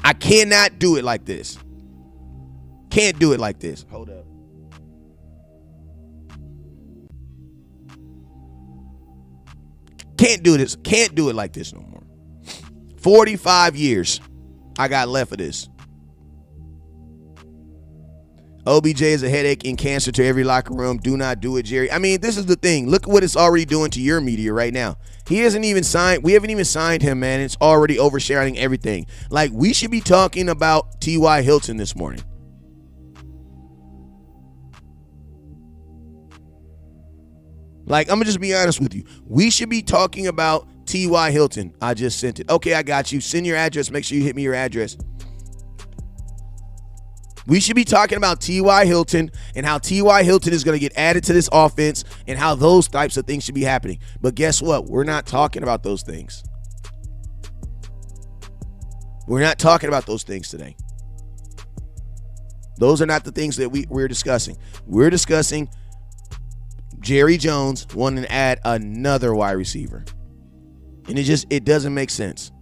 I cannot do it like this. Can't do it like this. Hold up. Can't do this. Can't do it like this no more. 45 years I got left of this. OBJ is a headache and cancer to every locker room. Do not do it, Jerry. I mean, this is the thing. Look at what it's already doing to your media right now. He hasn't even signed. We haven't even signed him, man. It's already overshadowing everything. Like, we should be talking about T.Y. Hilton this morning. Like, I'm going to just be honest with you. We should be talking about T.Y. Hilton. I just sent it. Okay, I got you. Send your address. Make sure you hit me your address. We should be talking about T.Y. Hilton and how T.Y. Hilton is going to get added to this offense and how those types of things should be happening. But guess what? We're not talking about those things. We're not talking about those things today. Those are not the things that we're discussing. We're discussing Jerry Jones wanting to add another wide receiver. And it doesn't make sense.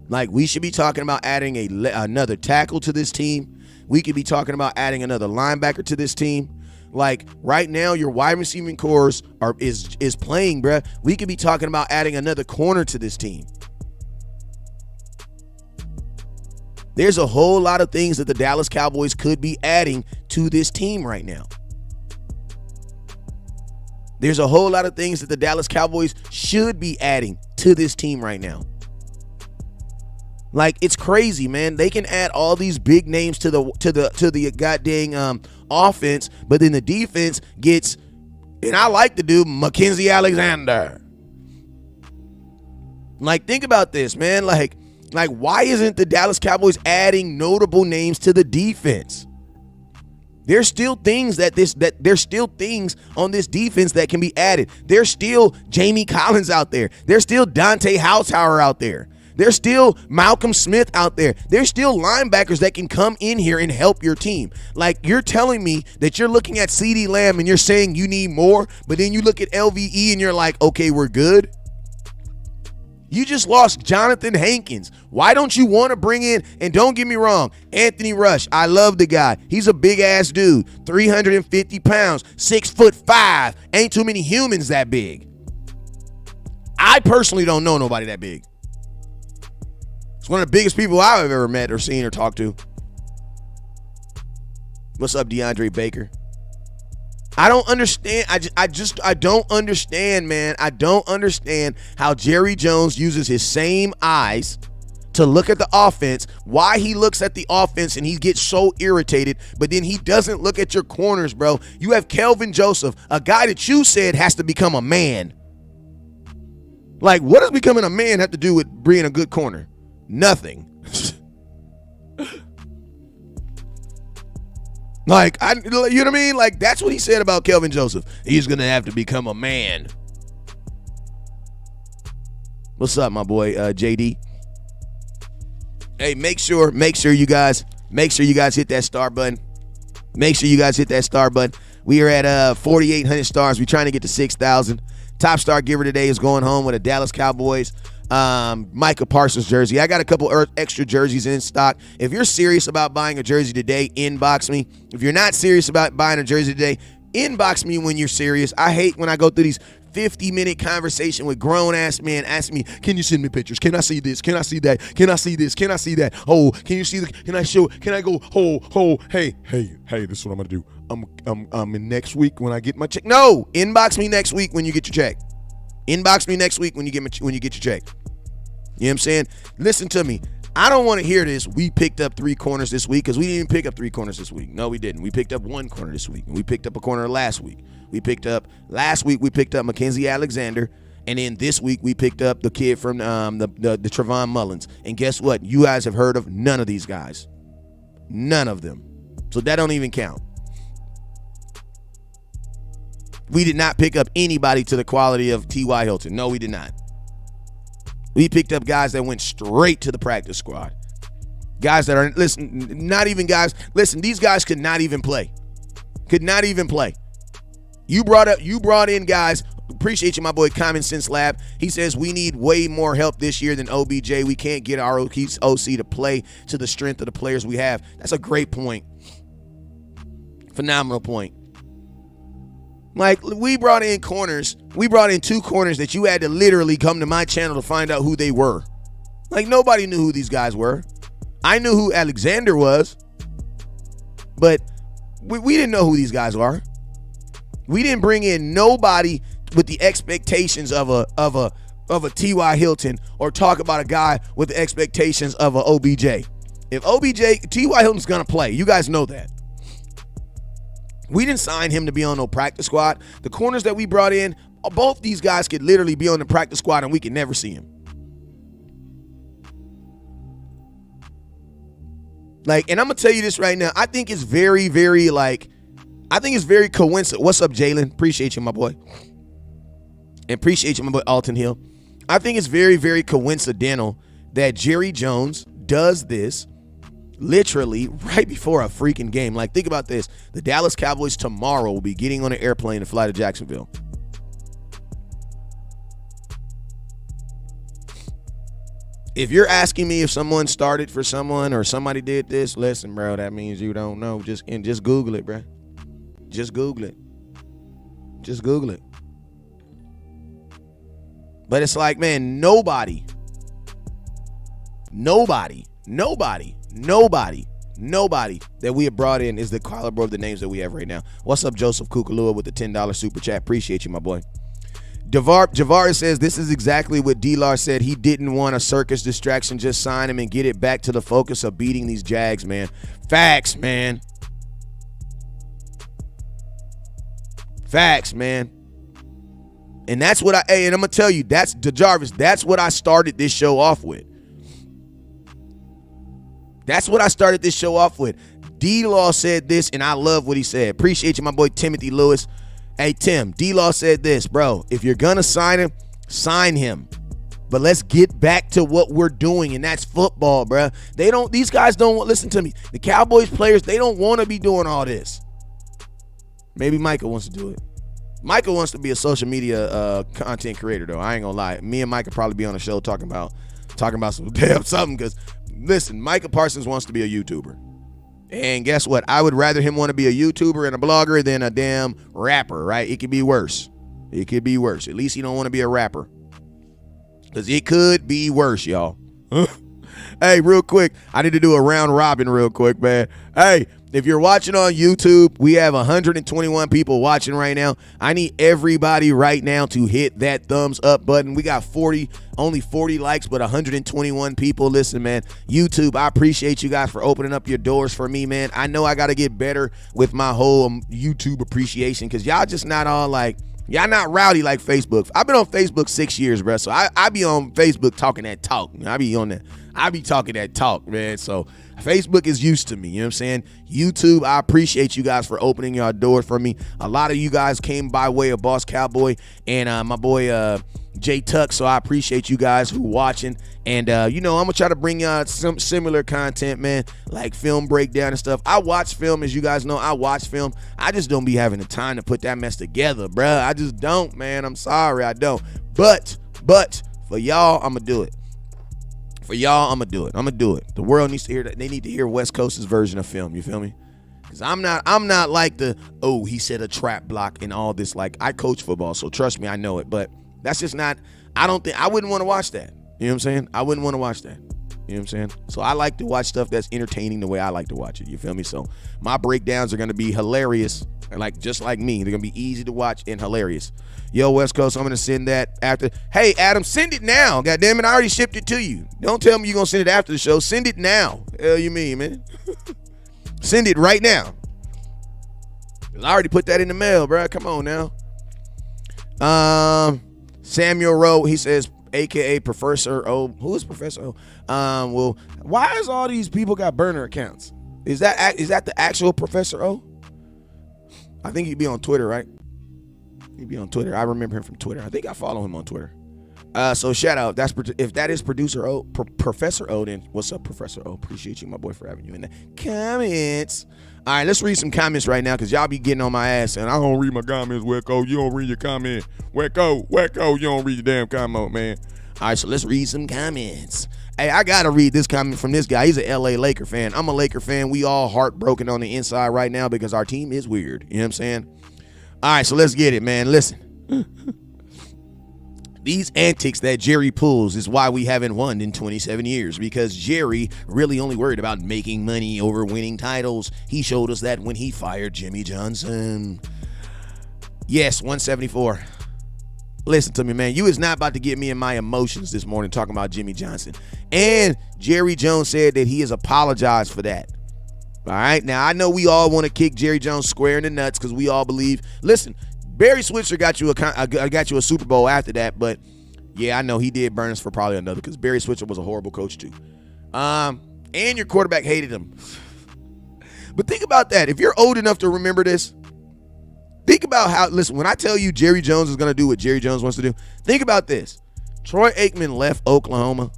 Like, we should be talking about adding another tackle to this team. We could be talking about adding another linebacker to this team. Like, right now, your wide receiving cores is playing, bruh. We could be talking about adding another corner to this team. There's a whole lot of things that the Dallas Cowboys could be adding to this team right now. There's a whole lot of things that the Dallas Cowboys should be adding to this team right now. Like, it's crazy, man. They can add all these big names to the goddamn offense, but then the defense gets, and I like to do Mackenzie Alexander. Like, think about this, man. Like why isn't the Dallas Cowboys adding notable names to the defense? There's still things there's still things on this defense that can be added. There's still Jamie Collins out there. There's still Dante Hightower out there. There's still Malcolm Smith out there. There's still linebackers that can come in here and help your team. Like, you're telling me that you're looking at CeeDee Lamb and you're saying you need more, but then you look at LVE and you're like, okay, we're good. You just lost Jonathan Hankins. Why don't you want to bring in, and don't get me wrong, Anthony Rush, I love the guy. He's a big-ass dude, 350 pounds, 6'5". Ain't too many humans that big. I personally don't know nobody that big. It's one of the biggest people I've ever met or seen or talked to. What's up, DeAndre Baker? I don't understand. I don't understand, man. I don't understand how Jerry Jones uses his same eyes to look at the offense, why he looks at the offense and he gets so irritated, but then he doesn't look at your corners, bro. You have Kelvin Joseph, a guy that you said has to become a man. Like, what does becoming a man have to do with being a good corner? Nothing. Like, you know what I mean? Like, that's what he said about Kelvin Joseph. He's going to have to become a man. What's up, my boy, JD? Hey, make sure you guys hit that star button. Make sure you guys hit that star button. We are at 4,800 stars. We're trying to get to 6,000. Top star giver today is going home with a Dallas Cowboys Micah Parsons jersey. I got a couple extra jerseys in stock. If you're serious about buying a jersey today, inbox me. If you're not serious about buying a jersey today, inbox me when you're serious. I hate when I go through these 50-minute conversation with grown-ass men asking me, can you send me pictures? Can I see this? Can I see that? Can I see this? Can I see that? Oh, can you see the, can I show, can I go, hey, this is what I'm going to do. In next week when I get my check. No, inbox me next week when you get your check. Inbox me next week when you get your check. You know what I'm saying? Listen to me. I don't want to hear this. We picked up 3 corners this week, because we didn't even pick up 3 corners this week. No, we didn't. We picked up 1 corner this week. And we picked up a corner last week. Last week we picked up Mackenzie Alexander. And then this week we picked up the kid from the Trevon Mullins. And guess what? You guys have heard of none of these guys. None of them. So that don't even count. We did not pick up anybody to the quality of T.Y. Hilton. No, we did not. We picked up guys that went straight to the practice squad. Guys that are, listen, not even guys. Listen, these guys could not even play. Could not even play. You brought in guys. Appreciate you, my boy, Common Sense Lab. He says we need way more help this year than OBJ. We can't get our OC to play to the strength of the players we have. That's a great point. Phenomenal point. Like, we brought in corners. We brought in 2 corners that you had to literally come to my channel to find out who they were. Like, nobody knew who these guys were. I knew who Alexander was, but we didn't know who these guys are. We didn't bring in nobody with the expectations of a T.Y. Hilton, or talk about a guy with the expectations of a OBJ. If T.Y. Hilton's gonna play, you guys know that. We didn't sign him to be on no practice squad. The corners that we brought in, both these guys could literally be on the practice squad and we could never see him. Like, and I'm gonna tell you this right now. I think it's very, very coincidental. What's up, Jalen? Appreciate you, my boy. And appreciate you, my boy, Alton Hill. I think it's very, very coincidental that Jerry Jones does this literally right before a freaking game. Like, think about this. The Dallas Cowboys tomorrow will be getting on an airplane to fly to Jacksonville. If you're asking me if someone started for someone or somebody did this, listen, bro, that means you don't know. Just Google it, bro. Just Google it. Just Google it. But it's like, man, nobody that we have brought in is the caliber of the names that we have right now. What's up, Joseph Kukalua, with the $10 super chat? Appreciate you, my boy. Javar says this is exactly what D-Lar said. He didn't want a circus distraction. Just sign him and get it back to the focus of beating these Jags, man. Facts, man. Facts, man. And that's what and I'm going to tell you, that's DeJarvis. That's what I started this show off with. D-Law said this, and I love what he said. Appreciate you, my boy Timothy Lewis. Hey, Tim, D-Law said this, bro. If you're going to sign him, sign him. But let's get back to what we're doing, and that's football, bro. These guys don't, listen to me. The Cowboys players, they don't want to be doing all this. Maybe Micah wants to do it. Micah wants to be a social media content creator, though. I ain't gonna lie. Me and Micah probably be on a show talking about some damn something. Because listen, Micah Parsons wants to be a YouTuber, and guess what? I would rather him want to be a YouTuber and a blogger than a damn rapper. Right? It could be worse. At least he don't want to be a rapper, because it could be worse, y'all. Hey, real quick, I need to do a round robin real quick, man. Hey, if you're watching on YouTube, we have 121 people watching right now. I need everybody right now to hit that thumbs up button. We got only 40 likes, but 121 people. Listen, man, YouTube, I appreciate you guys for opening up your doors for me, man. I know I got to get better with my whole YouTube appreciation, because y'all just not all like, y'all not rowdy like Facebook. I've been on Facebook 6 years, bro. So I be on Facebook talking that talk. I be talking that talk, man. So Facebook is used to me. You know what I'm saying? YouTube, I appreciate you guys for opening your doors for me. A lot of you guys came by way of Boss Cowboy and my boy Jay Tuck. So I appreciate you guys who watching. And, I'm going to try to bring y'all some similar content, man, like film breakdown and stuff. I watch film, as you guys know. I watch film. I just don't be having the time to put that mess together, bruh. I just don't, man. I'm sorry, I don't. But for y'all, I'm going to do it. I'm going to do it. The world needs to hear that. They need to hear West Coast's version of film. You feel me? Because I'm not like he said a trap block and all this. Like, I coach football, so trust me, I know it. But that's just not, I wouldn't want to watch that. You know what I'm saying? I wouldn't want to watch that. You know what I'm saying? So I like to watch stuff that's entertaining the way I like to watch it. You feel me? So my breakdowns are going to be hilarious Like just like me. They're gonna be easy to watch and hilarious. Yo, West Coast, I'm gonna send that after. Hey, Adam, send it now. God damn it, I already shipped it to you. Don't tell me you're gonna send it after the show. Send it now. Hell you mean, man? Send it right now. I already put that in the mail, bro. Come on now. Samuel Rowe, he says, AKA Professor O. Who is Professor O? Well, why is all these people got burner accounts? Is that the actual Professor O? I think he'd be on Twitter, right? He'd be on Twitter. I remember him from Twitter. I think I follow him on Twitter. So shout out. If that is Producer O, Professor O, then what's up, Professor O? Appreciate you, my boy, for having you in the comments. All right, let's read some comments right now because y'all be getting on my ass and I don't read my comments, Wecko. You don't read your comment. Wecko, you don't read your damn comment, man. All right, so let's read some comments. Hey, I got to read this comment from this guy. He's an LA Laker fan. I'm a Laker fan. We all heartbroken on the inside right now because our team is weird. You know what I'm saying? All right, so let's get it, man. Listen. These antics that Jerry pulls is why we haven't won in 27 years, because Jerry really only worried about making money over winning titles. He showed us that when he fired Jimmy Johnson. Yes, 174. Listen to me, man. You is not about to get me in my emotions this morning talking about Jimmy Johnson. And Jerry Jones said that he has apologized for that. All right. Now, I know we all want to kick Jerry Jones square in the nuts because we all believe. Listen, Barry Switzer got you a Super Bowl after that. But, yeah, I know he did burn us for probably another because Barry Switzer was a horrible coach, too. And your quarterback hated him. But think about that. If you're old enough to remember this, think about how, listen, when I tell you Jerry Jones is going to do what Jerry Jones wants to do, think about this. Troy Aikman left Oklahoma.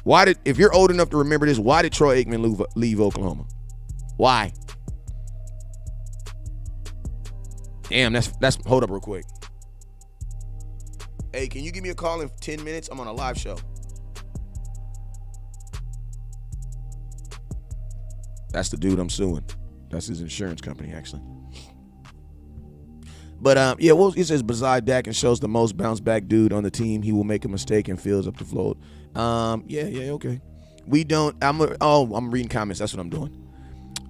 If you're old enough to remember this, why did Troy Aikman leave Oklahoma? Why? Damn, that's hold up real quick. Hey, can you give me a call in 10 minutes? I'm on a live show. That's the dude I'm suing. That's his insurance company, actually. But, yeah, well, it says beside Dak and shows the most bounce back dude on the team. He will make a mistake and fills up the float. Yeah, okay. I'm reading comments. That's what I'm doing.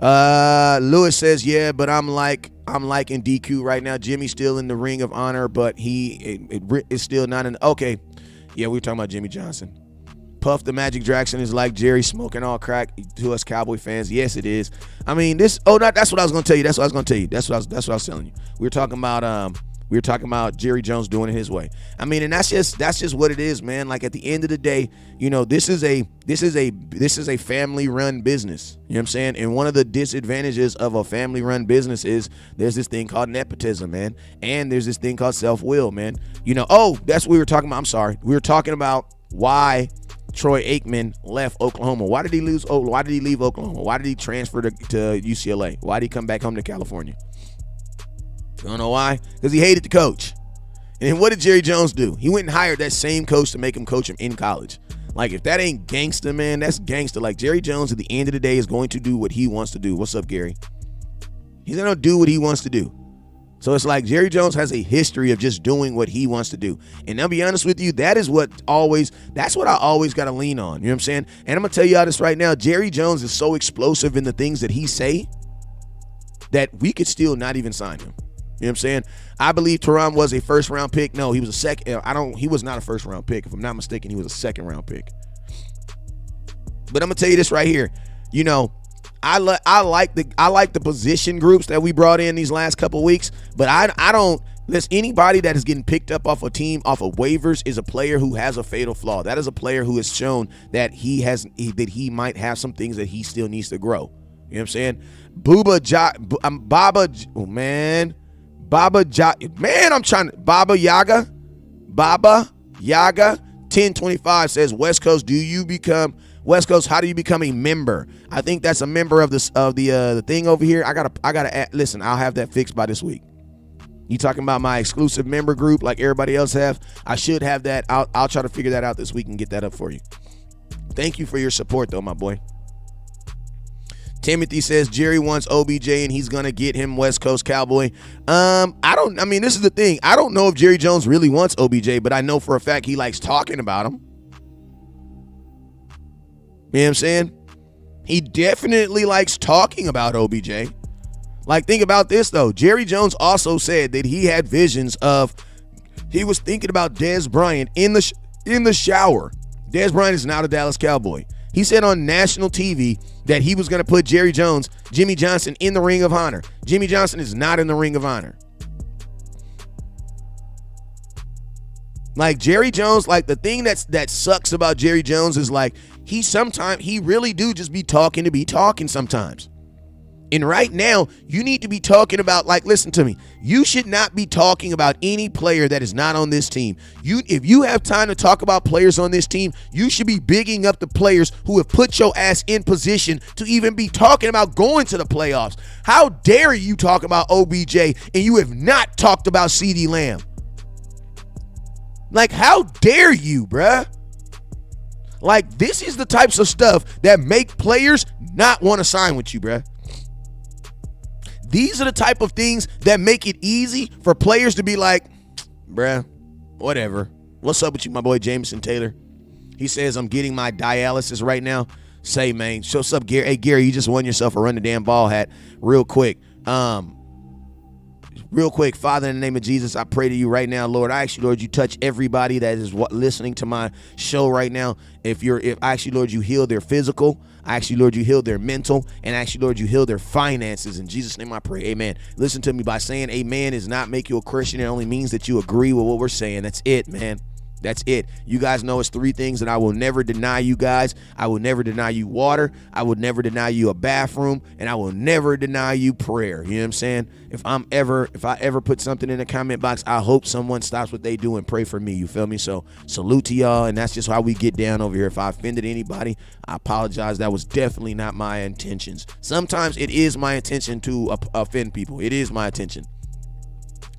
Lewis says, yeah, but I'm liking DQ right now. Jimmy's still in the ring of honor, but he is still not in. Okay. Yeah, we were talking about Jimmy Johnson. Puff the Magic Jackson is like Jerry smoking all crack to us Cowboy fans. Yes, it is. I mean, that's what I was going to tell you. That's what I was telling you. We were talking about Jerry Jones doing it his way. I mean, and that's just what it is, man. Like at the end of the day, you know, this is a family-run business. You know what I'm saying? And one of the disadvantages of a family-run business is there's this thing called nepotism, man. And there's this thing called self-will, man. You know, that's what we were talking about. I'm sorry. We were talking about why Troy Aikman left Oklahoma. Why did he leave Oklahoma? Why did he transfer to UCLA? Why did he come back home to California? You don't know why? Because he hated the coach. And what did Jerry Jones do? He went and hired that same coach to make him coach him in college. Like, if that ain't gangster, man, that's gangster. Like, Jerry Jones at the end of the day is going to do what he wants to do. What's up, Gary? He's going to do what he wants to do. So it's like Jerry Jones has a history of just doing what he wants to do. And I'll be honest with you, that's what I always got to lean on. You know what I'm saying? And I'm going to tell you all this right now. Jerry Jones is so explosive in the things that he say that we could still not even sign him. You know what I'm saying? I believe Teron was a first-round pick. No, he was a second. He was not a first-round pick. If I'm not mistaken, he was a second-round pick. But I'm going to tell you this right here. You know, I like the position groups that we brought in these last couple weeks, but I don't. There's anybody that is getting picked up off a team off of waivers is a player who has a fatal flaw. That is a player who has shown that he might have some things that he still needs to grow. You know what I'm saying? Baba Yaga 1025 says West Coast, how do you become a member? I think that's a member of the thing over here. I gotta listen, I'll have that fixed by this week. You talking about my exclusive member group like everybody else have? I should have that. I'll try to figure that out this week and get that up for you. Thank you for your support though, my boy. Timothy says Jerry wants OBJ and he's gonna get him West Coast Cowboy. This is the thing. I don't know if Jerry Jones really wants OBJ, but I know for a fact he likes talking about him. You know what I'm saying? He definitely likes talking about OBJ. Like, think about this, though. Jerry Jones also said that he had visions of, he was thinking about Dez Bryant in the shower. Dez Bryant is now a Dallas Cowboy. He said on national TV that he was going to put Jimmy Johnson in the Ring of Honor. Jimmy Johnson is not in the Ring of Honor. Like, Jerry Jones, like, the thing that sucks about Jerry Jones is, like, he really do just be talking to be talking sometimes. And right now, you need to be talking about, like, listen to me. You should not be talking about any player that is not on this team. If you have time to talk about players on this team, you should be bigging up the players who have put your ass in position to even be talking about going to the playoffs. How dare you talk about OBJ and you have not talked about CeeDee Lamb? Like, how dare you, bruh? Like, this is the types of stuff that make players not want to sign with you, bruh. These are the type of things that make it easy for players to be like, bruh, whatever. What's up with you, my boy Jameson Taylor? He says, I'm getting my dialysis right now. Say, man, what's up, Gary? Hey, Gary, you just won yourself a Run the Damn Ball hat real quick. Father, in the name of Jesus, I pray to you right now, Lord. I ask you, Lord, you touch everybody that is listening to my show right now. If I ask you, Lord, you heal their physical. I ask you, Lord, you heal their mental. And I ask you, Lord, you heal their finances. In Jesus' name I pray, amen. Listen to me, by saying amen does not make you a Christian. It only means that you agree with what we're saying. That's it, man. That's it. You guys know it's 3 things that I will never deny you guys. I will never deny you water. I will never deny you a bathroom. And I will never deny you prayer. You know what I'm saying? If I ever put something in the comment box, I hope someone stops what they do and pray for me. You feel me? So salute to y'all. And that's just how we get down over here. If I offended anybody, I apologize. That was definitely not my intentions. Sometimes it is my intention to offend people. It is my intention.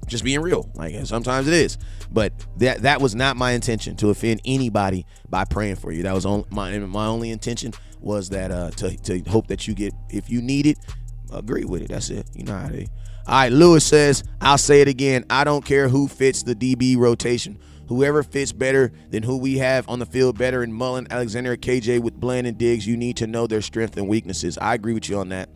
Just being real, like, sometimes it is, but that was not my intention to offend anybody by praying for you. That was my only intention was that to hope that you get, if you need it, agree with it. That's it. You know how it is. All right, Lewis says, I'll say it again. I don't care who fits the DB rotation. Whoever fits better than who we have on the field, better in Mullen, Alexander, KJ with Bland and Diggs. You need to know their strengths and weaknesses. I agree with you on that.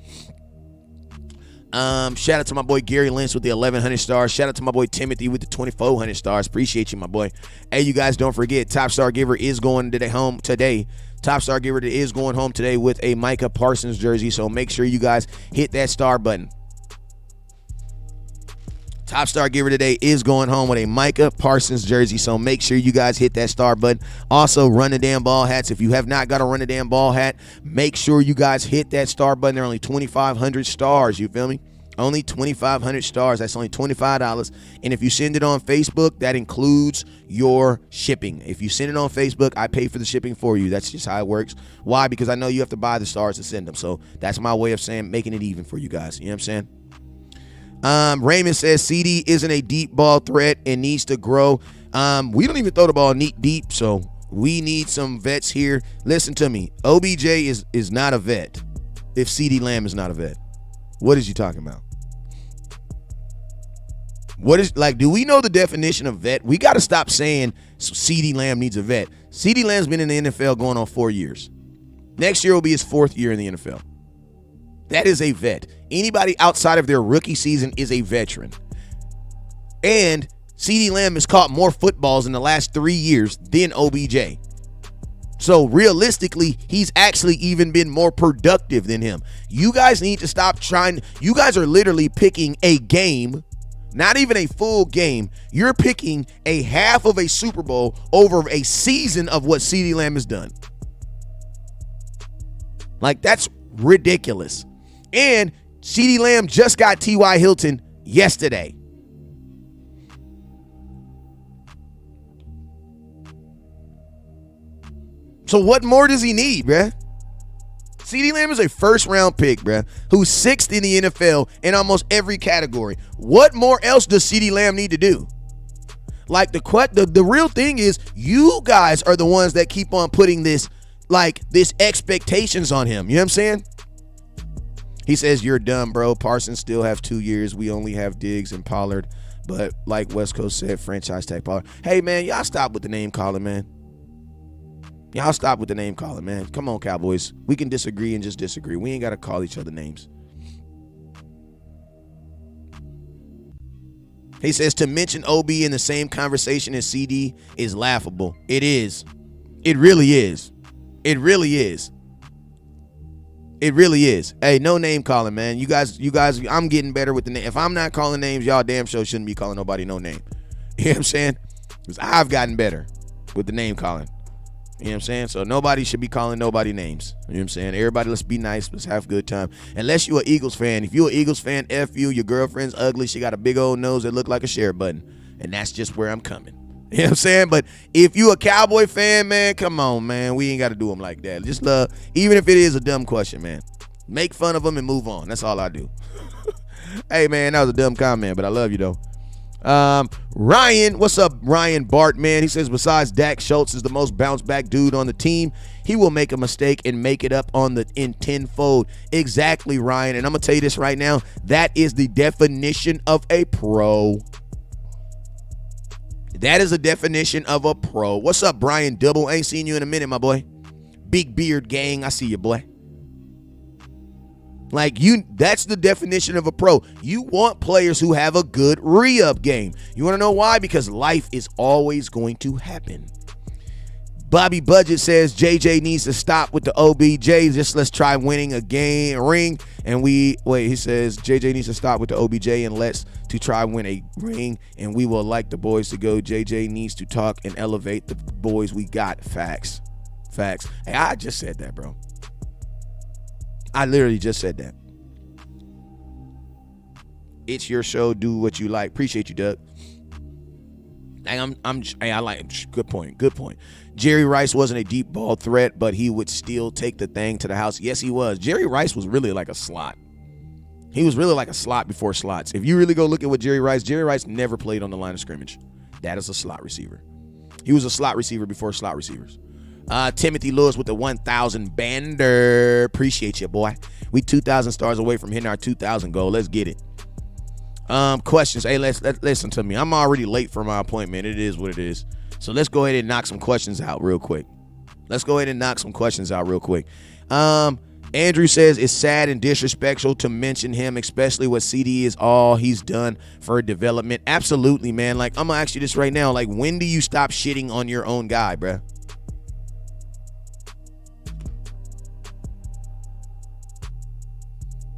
Shout out to my boy Gary Lynch with the 1,100 stars. Shout out to my boy Timothy with the 2,400 stars. Appreciate you, my boy. Hey, you guys, don't forget, Top Star Giver is going home today. Top Star Giver is going home today with a Micah Parsons jersey, so make sure you guys hit that star button. Top Star Giver today is going home with a Micah Parsons jersey, so make sure you guys hit that star button. Also, Run the Damn Ball hats. If you have not got a Run the Damn Ball hat, make sure you guys hit that star button. They're only 2,500 stars, you feel me? Only 2,500 stars. That's only $25. And if you send it on Facebook, that includes your shipping. If you send it on Facebook, I pay for the shipping for you. That's just how it works. Why? Because I know you have to buy the stars to send them. So that's my way of saying making it even for you guys. You know what I'm saying? Raymond says CeeDee isn't a deep ball threat and needs to grow. We don't even throw the ball deep, so we need some vets here. Listen to me. OBJ is not a vet if CeeDee Lamb is not a vet. What is you talking about? What is, like, do we know the definition of vet? We got to stop saying CeeDee Lamb needs a vet. CeeDee Lamb's been in the NFL going on 4 years. Next year will be his 4th year in the NFL. That is a vet. Anybody outside of their rookie season is a veteran. And CeeDee Lamb has caught more footballs in the last 3 years than OBJ. So realistically, he's actually even been more productive than him. You guys need to stop trying. You guys are literally picking a game, not even a full game. You're picking a half of a Super Bowl over a season of what CeeDee Lamb has done. Like, that's ridiculous. And CeeDee Lamb just got T.Y. Hilton yesterday. So what more does he need, bruh? CeeDee Lamb is a first-round pick, bruh, who's 6th in the NFL in almost every category. What more else does CeeDee Lamb need to do? Like, the real thing is, you guys are the ones that keep on putting this expectations on him. You know what I'm saying? He says, you're dumb, bro. Parsons still have 2 years. We only have Diggs and Pollard. But like West Coast said, franchise tag Pollard. Hey, man, y'all stop with the name calling, man. Y'all stop with the name calling, man. Come on, Cowboys. We can disagree and just disagree. We ain't got to call each other names. He says to mention OB in the same conversation as CD is laughable. It is. It really is. It really is. It really is. Hey, no name calling, man. You guys, I'm getting better with the name. If I'm not calling names, y'all damn sure shouldn't be calling nobody no name. You know what I'm saying? Because I've gotten better with the name calling. You know what I'm saying? So nobody should be calling nobody names. You know what I'm saying? Everybody, let's be nice. Let's have a good time. Unless you're an Eagles fan. If you're an Eagles fan, F you. Your girlfriend's ugly. She got a big old nose that look like a share button. And that's just where I'm coming. You know what I'm saying? But if you a Cowboy fan, man, come on, man. We ain't got to do them like that. Just love, even if it is a dumb question, man. Make fun of them and move on. That's all I do. Hey, man, that was a dumb comment, but I love you, though. Ryan, what's up, Ryan Bart, man? He says, besides Dak, Schultz is the most bounce-back dude on the team. He will make a mistake and make it up in tenfold. Exactly, Ryan. And I'm going to tell you this right now. That is the definition of a pro. That is a definition of a pro. What's up, Brian Double? Ain't seen you in a minute, my boy. Big beard gang. I see you, boy. Like, that's the definition of a pro. You want players who have a good re-up game. You want to know why? Because life is always going to happen. Bobby Budget says JJ needs to stop with the OBJ. Just let's try winning a ring. And he says JJ needs to stop with the OBJ and let's to try win a ring. And we will like the boys to go. JJ needs to talk and elevate the boys we got. Facts. Hey, I just said that, bro. I literally just said that. It's your show. Do what you like. Appreciate you, Doug. I like. Good point. Jerry Rice wasn't a deep ball threat, but he would still take the thing to the house. Yes, he was. Jerry Rice was really like a slot. He was really like a slot before slots. If you really go look at what Jerry Rice never played on the line of scrimmage. That is a slot receiver. He was a slot receiver before slot receivers. Timothy Lewis with the 1,000 bander. Appreciate you, boy. We 2,000 stars away from hitting our 2,000 goal. Let's get it. Questions. Hey, let's listen to me. I'm already late for my appointment. It is what it is. So let's go ahead and knock some questions out real quick. Andrew says it's sad and disrespectful to mention him, especially what CD is all he's done for development. Absolutely, man. Like, I'm gonna ask you this right now. Like, when do you stop shitting on your own guy, bruh?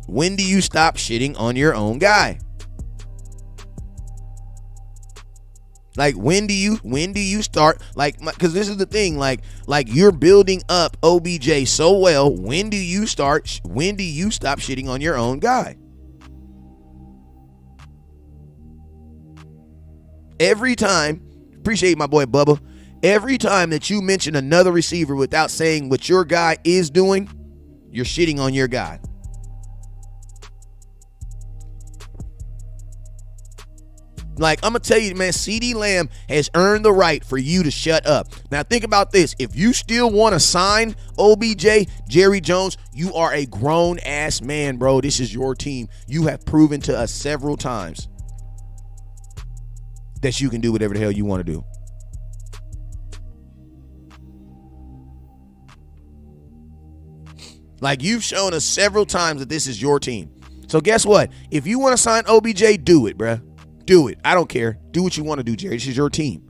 When do you stop shitting on your own guy? Like, when do you start, like, because this is the thing, like you're building up OBJ so well. When do you stop shitting on your own guy? Every time, appreciate my boy Bubba, every time that you mention another receiver without saying what your guy is doing, you're shitting on your guy. Like, I'm going to tell you, man, CeeDee Lamb has earned the right for you to shut up. Now, think about this. If you still want to sign OBJ, Jerry Jones, you are a grown-ass man, bro. This is your team. You have proven to us several times that you can do whatever the hell you want to do. Like, you've shown us several times that this is your team. So guess what? If you want to sign OBJ, do it, bruh. Do it. I don't care. Do what you want to do, Jerry. This is your team.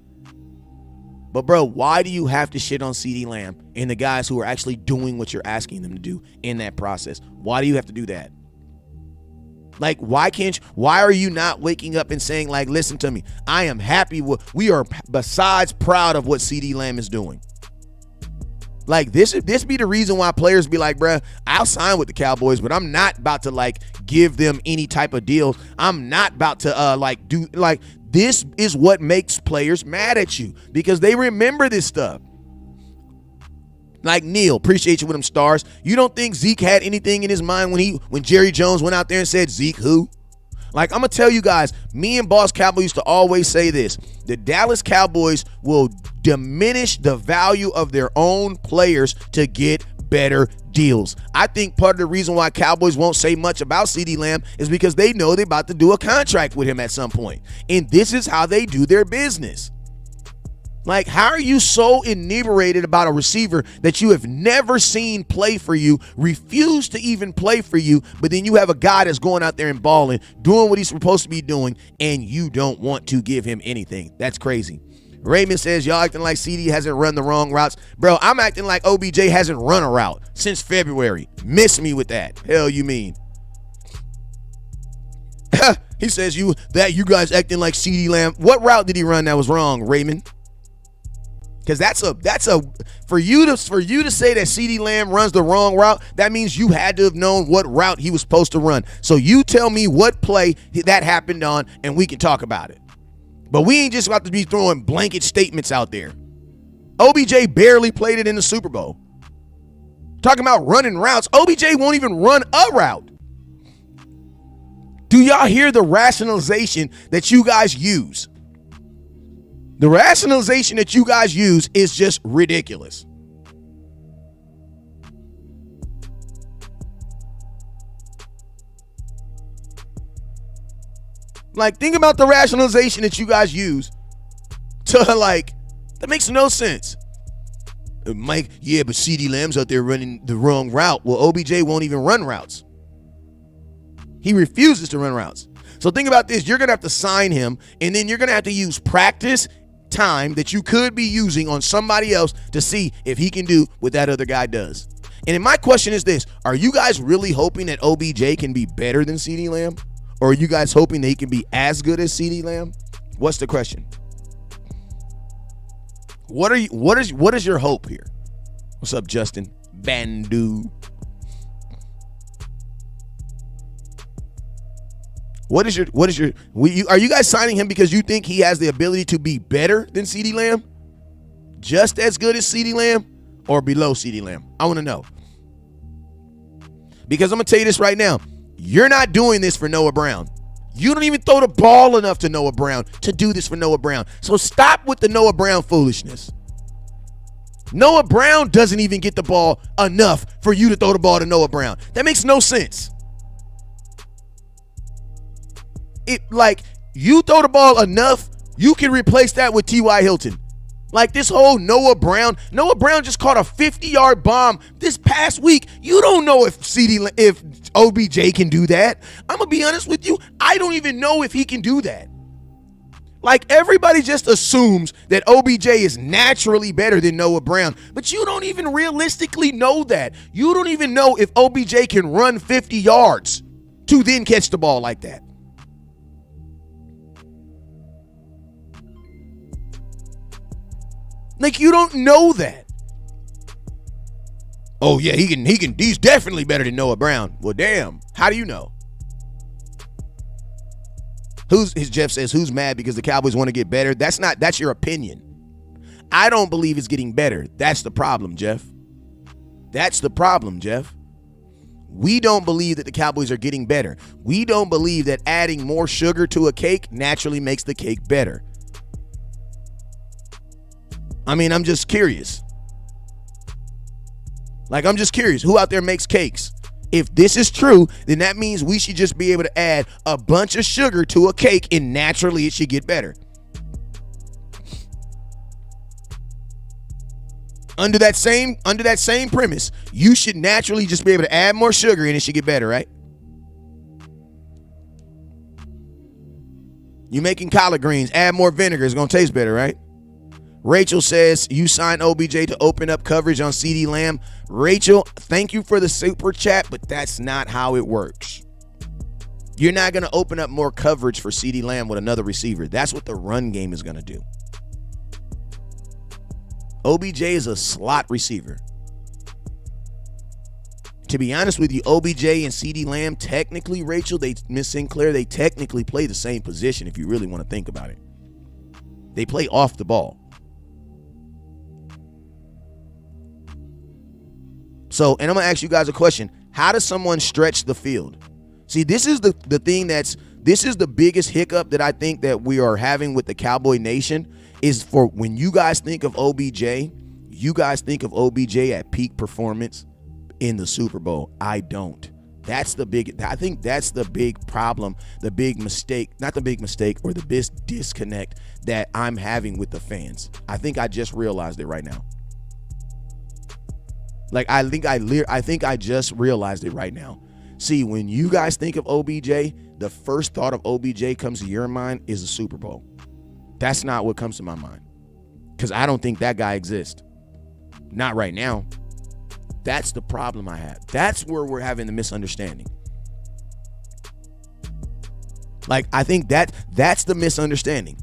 But, bro, why do you have to shit on CeeDee Lamb and the guys who are actually doing what you're asking them to do in that process? Why do you have to do that? Like, why are you not waking up and saying, like, listen to me, I am happy we are besides proud of what CeeDee Lamb is doing. Like, this be the reason why players be like, bruh, I'll sign with the Cowboys, but I'm not about to, like, give them any type of deal. I'm not about to, this is what makes players mad at you because they remember this stuff. Like, Neil, appreciate you with them stars. You don't think Zeke had anything in his mind when Jerry Jones went out there and said, Zeke who? Like, I'm going to tell you guys, me and Boss Cowboy used to always say this. The Dallas Cowboys will diminish the value of their own players to get better deals. I think part of the reason why Cowboys won't say much about CeeDee Lamb is because they know they're about to do a contract with him at some point. And this is how they do their business. Like, how are you so inebriated about a receiver that you have never seen play for you, refuse to even play for you, but then you have a guy that's going out there and balling, doing what he's supposed to be doing, and you don't want to give him anything? That's crazy. Raymond says, y'all acting like CeeDee hasn't run the wrong routes. Bro, I'm acting like OBJ hasn't run a route since February. Miss me with that. Hell you mean? He says you guys acting like CeeDee Lamb. What route did he run that was wrong, Raymond? Because that's a for you to say that CeeDee Lamb runs the wrong route, that means you had to have known what route he was supposed to run. So you tell me what play that happened on, and we can talk about it. But we ain't just about to be throwing blanket statements out there. OBJ barely played it in the Super Bowl. Talking about running routes, OBJ won't even run a route. Do y'all hear the rationalization that you guys use? The rationalization that you guys use is just ridiculous. Like, think about the rationalization that you guys use to, like, that makes no sense. Mike, yeah, but CeeDee Lamb's out there running the wrong route. Well, OBJ won't even run routes. He refuses to run routes. So think about this. You're going to have to sign him, and then you're going to have to use practice time that you could be using on somebody else to see if he can do what that other guy does. And my question is this. Are you guys really hoping that OBJ can be better than CeeDee Lamb? Or are you guys hoping that he can be as good as CeeDee Lamb? What's the question? What is your hope here? What's up, Justin Bandu? Are you guys signing him because you think he has the ability to be better than CeeDee Lamb? Just as good as CeeDee Lamb or below CeeDee Lamb? I want to know. Because I'm going to tell you this right now. You're not doing this for Noah Brown. You don't even throw the ball enough to Noah Brown to do this for Noah Brown. So stop with the Noah Brown foolishness. Noah Brown doesn't even get the ball enough for you to throw the ball to Noah Brown. That makes no sense. You throw the ball enough, you can replace that with T.Y. Hilton. Like this whole Noah Brown just caught a 50-yard bomb this past week. You don't know if OBJ can do that. I'm going to be honest with you. I don't even know if he can do that. Like, everybody just assumes that OBJ is naturally better than Noah Brown, but you don't even realistically know that. You don't even know if OBJ can run 50 yards to then catch the ball like that. Like, you don't know that. Oh yeah, he's definitely better than Noah Brown. Well, damn. How do you know? Jeff says, who's mad because the Cowboys want to get better? That's your opinion. I don't believe it's getting better. That's the problem, Jeff. That's the problem, Jeff. We don't believe that the Cowboys are getting better. We don't believe that adding more sugar to a cake naturally makes the cake better. I mean, I'm just curious. I'm just curious. Who out there makes cakes? If this is true, then that means we should just be able to add a bunch of sugar to a cake and naturally it should get better. Under that same premise, you should naturally just be able to add more sugar and it should get better, right? You making collard greens, add more vinegar, it's going to taste better, right? Rachel says, you signed OBJ to open up coverage on CeeDee Lamb. Rachel, thank you for the super chat, but that's not how it works. You're not going to open up more coverage for CeeDee Lamb with another receiver. That's what the run game is going to do. OBJ is a slot receiver. To be honest with you, OBJ and CeeDee Lamb, technically, Rachel, Miss Sinclair, they technically play the same position if you really want to think about it. They play off the ball. So, and I'm going to ask you guys a question. How does someone stretch the field? See, this is the thing this is the biggest hiccup that I think that we are having with the Cowboy Nation is for when you guys think of OBJ, you guys think of OBJ at peak performance in the Super Bowl. I don't. I think that's the big problem, the big mistake, not the big mistake, or the big disconnect that I'm having with the fans. I think I just realized it right now. Like, I think I just realized it right now. See, when you guys think of OBJ, the first thought of OBJ comes to your mind is the Super Bowl. That's not what comes to my mind, because I don't think that guy exists. Not right now. That's the problem I have. That's where we're having the misunderstanding. Like, I think that's the misunderstanding.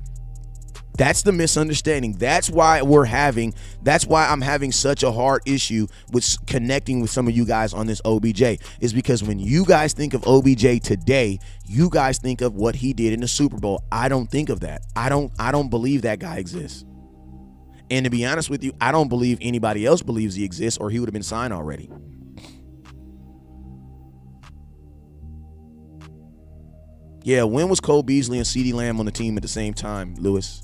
That's the misunderstanding. That's why I'm having such a hard issue with connecting with some of you guys on this OBJ, is because when you guys think of OBJ today, you guys think of what he did in the Super Bowl. I don't think of that. I don't believe that guy exists. And to be honest with you, I don't believe anybody else believes he exists, or he would have been signed already. Yeah, when was Cole Beasley and CeeDee Lamb on the team at the same time, Lewis?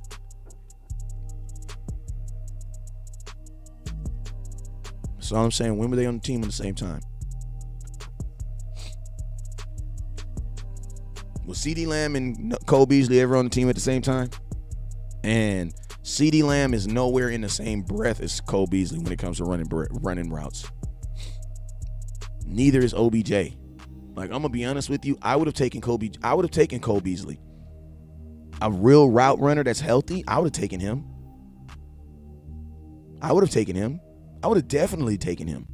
That's all I'm saying. When were they on the team at the same time? Was CeeDee Lamb and Cole Beasley ever on the team at the same time? And CeeDee Lamb is nowhere in the same breath as Cole Beasley when it comes to running routes. Neither is OBJ. Like, I'm gonna be honest with you, I would have taken Cole Beasley. A real route runner that's healthy, I would have taken him. I would have definitely taken him.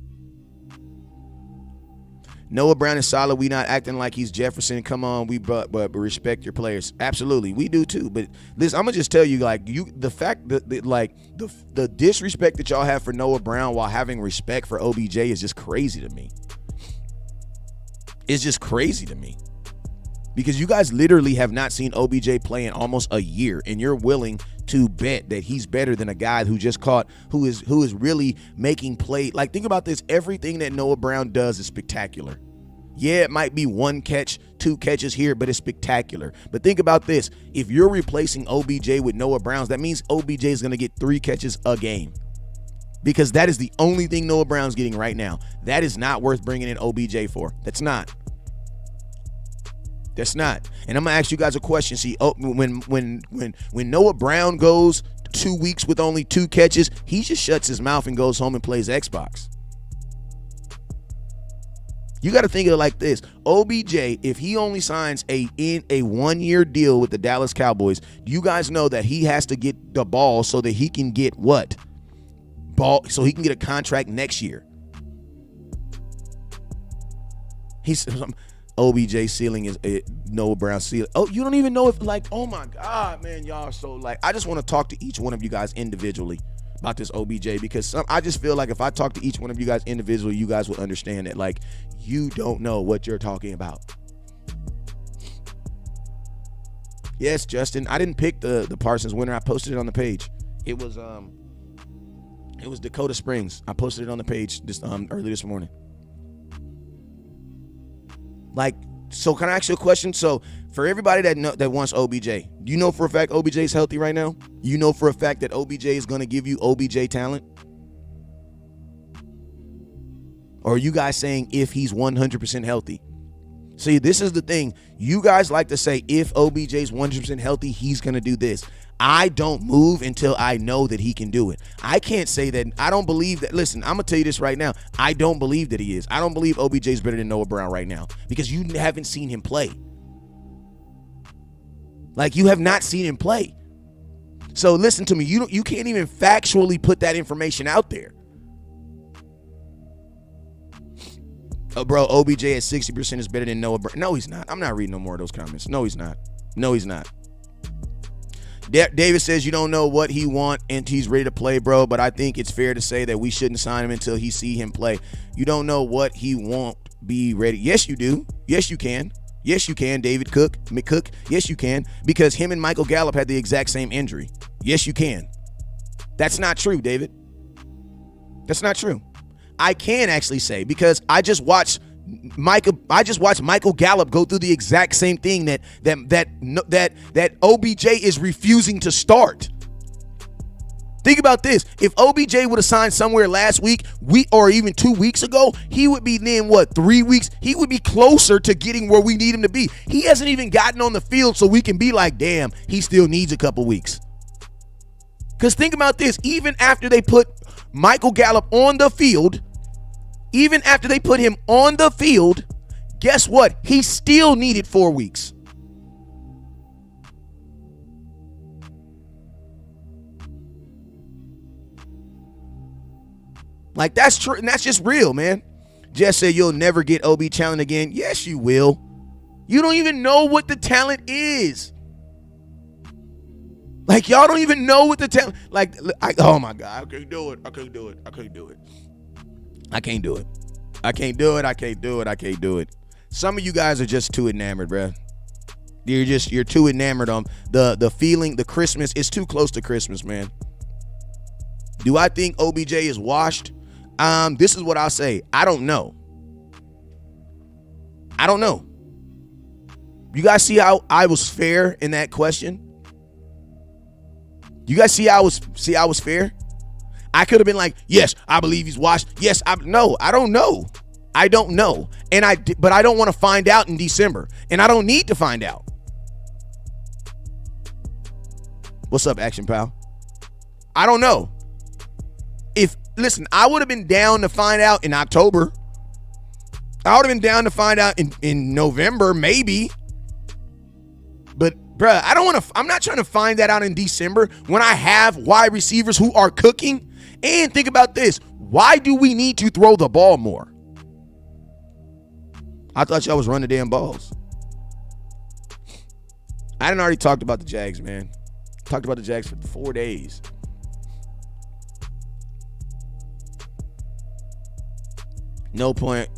Noah Brown is solid. We not acting like he's Jefferson. Come on, but respect your players. Absolutely, we do too. But listen, I'm gonna just tell you, like, the fact that the disrespect that y'all have for Noah Brown while having respect for OBJ is just crazy to me. It's just crazy to me, because you guys literally have not seen OBJ play in almost a year, and you're willing to bet that he's better than a guy who is really making play. Like, think about this. Everything that Noah Brown does is spectacular. Yeah, it might be one catch, two catches here, but it's spectacular. But think about this. If you're replacing OBJ with Noah Brown, that means OBJ is going to get 3 catches a game, because that is the only thing Noah Brown's getting right now. That is not worth bringing in OBJ for. That's not. And I'm gonna ask you guys a question. See, when Noah Brown goes 2 weeks with only 2 catches, he just shuts his mouth and goes home and plays Xbox. You got to think of it like this. OBJ, if he only signs a 1-year deal with the Dallas Cowboys, you guys know that he has to get the ball so that he can get what? So he can get a contract next year. OBJ ceiling is Noah Brown ceiling. Oh, you don't even know if, like, oh my God, man, y'all are so, like, I just want to talk to each one of you guys individually about this OBJ, because I just feel like if I talk to each one of you guys individually, you guys will understand that, like, you don't know what you're talking about. Yes, Justin, I didn't pick the Parsons winner. I posted it on the page. It was Dakota Springs. I posted it on the page early this morning. Like, so can I ask you a question? So for everybody that wants OBJ, do you know for a fact OBJ is healthy right now? You know for a fact that OBJ is going to give you OBJ talent? Or are you guys saying if he's 100% healthy? See, this is the thing. You guys like to say if OBJ is 100% healthy, he's going to do this. I don't move until I know that he can do it. I can't say that. I don't believe that. Listen, I'm going to tell you this right now. I don't believe that he is. I don't believe OBJ is better than Noah Brown right now, because you haven't seen him play. Like, you have not seen him play. So listen to me. You can't even factually put that information out there. Oh, bro, OBJ at 60% is better than Noah Brown. No, he's not. I'm not reading no more of those comments. No, he's not. No, he's not. David says you don't know what he want and he's ready to play, bro, but I think it's fair to say that we shouldn't sign him until he see him play. You don't know what he won't be ready. Yes, you do. Yes, you can. Yes, you can, David McCook. Yes, you can, because him and Michael Gallup had the exact same injury. Yes, you can. That's not true, David. That's not true. I can actually say, because I just watched Michael Gallup go through the exact same thing that OBJ is refusing to start. Think about this. If OBJ would have signed somewhere last week, or even 2 weeks ago, he would be then, 3 weeks? He would be closer to getting where we need him to be. He hasn't even gotten on the field so we can be like, damn, he still needs a couple weeks. Because think about this. Even after they put Michael Gallup on the field, guess what? He still needed 4 weeks. Like, that's true, and that's just real, man. Jess said you'll never get OB talent again. Yes, you will. You don't even know what the talent is. Like, y'all don't even know what the talent. Like, oh my God, I can't do it. I can't do it. Some of you guys are just too enamored, bruh. You're too enamored on the feeling. The Christmas is too close to Christmas, man. Do I think OBJ is washed? This is what I'll say. I don't know. You guys see how I was fair in that question? You guys see how I was fair? I could have been like, yes, I believe he's washed. Yes, no, I don't know. But I don't want to find out in December, and I don't need to find out. What's up, Action Pal? I don't know. Listen, I would have been down to find out in October. I would have been down to find out in November, maybe. But, bruh, I'm not trying to find that out in December when I have wide receivers who are cooking. And think about this. Why do we need to throw the ball more? I thought y'all was running the damn balls. I done already talked about the Jags, man. Talked about the Jags for 4 days. No point.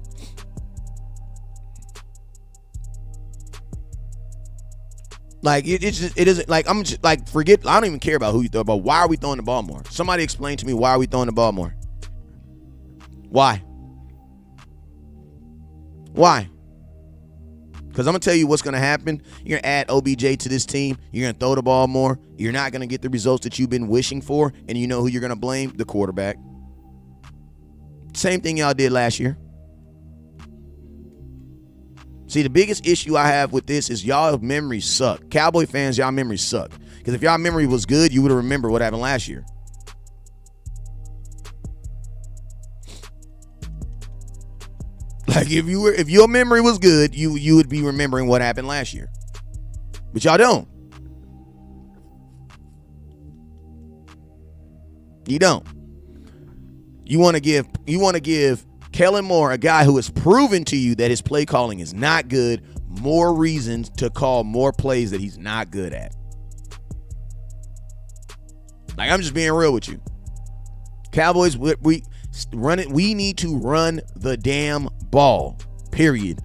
Like, it isn't like, I'm just like, forget, I don't even care about who you throw, but why are we throwing the ball more? Somebody explain to me, why are we throwing the ball more? Why? Because I'm going to tell you what's going to happen. You're going to add OBJ to this team. You're going to throw the ball more. You're not going to get the results that you've been wishing for. And you know who you're going to blame? The quarterback. Same thing y'all did last year. See, the biggest issue I have with this is y'all memories suck. Cowboy fans, y'all memories suck. Because if y'all memory was good, you would have remembered what happened last year. Like, if your memory was good, you would be remembering what happened last year. But y'all don't. You don't. You want to give Kellen Moore, a guy who has proven to you that his play calling is not good, more reasons to call more plays that he's not good at. Like, I'm just being real with you. Cowboys, we need to run the damn ball, period.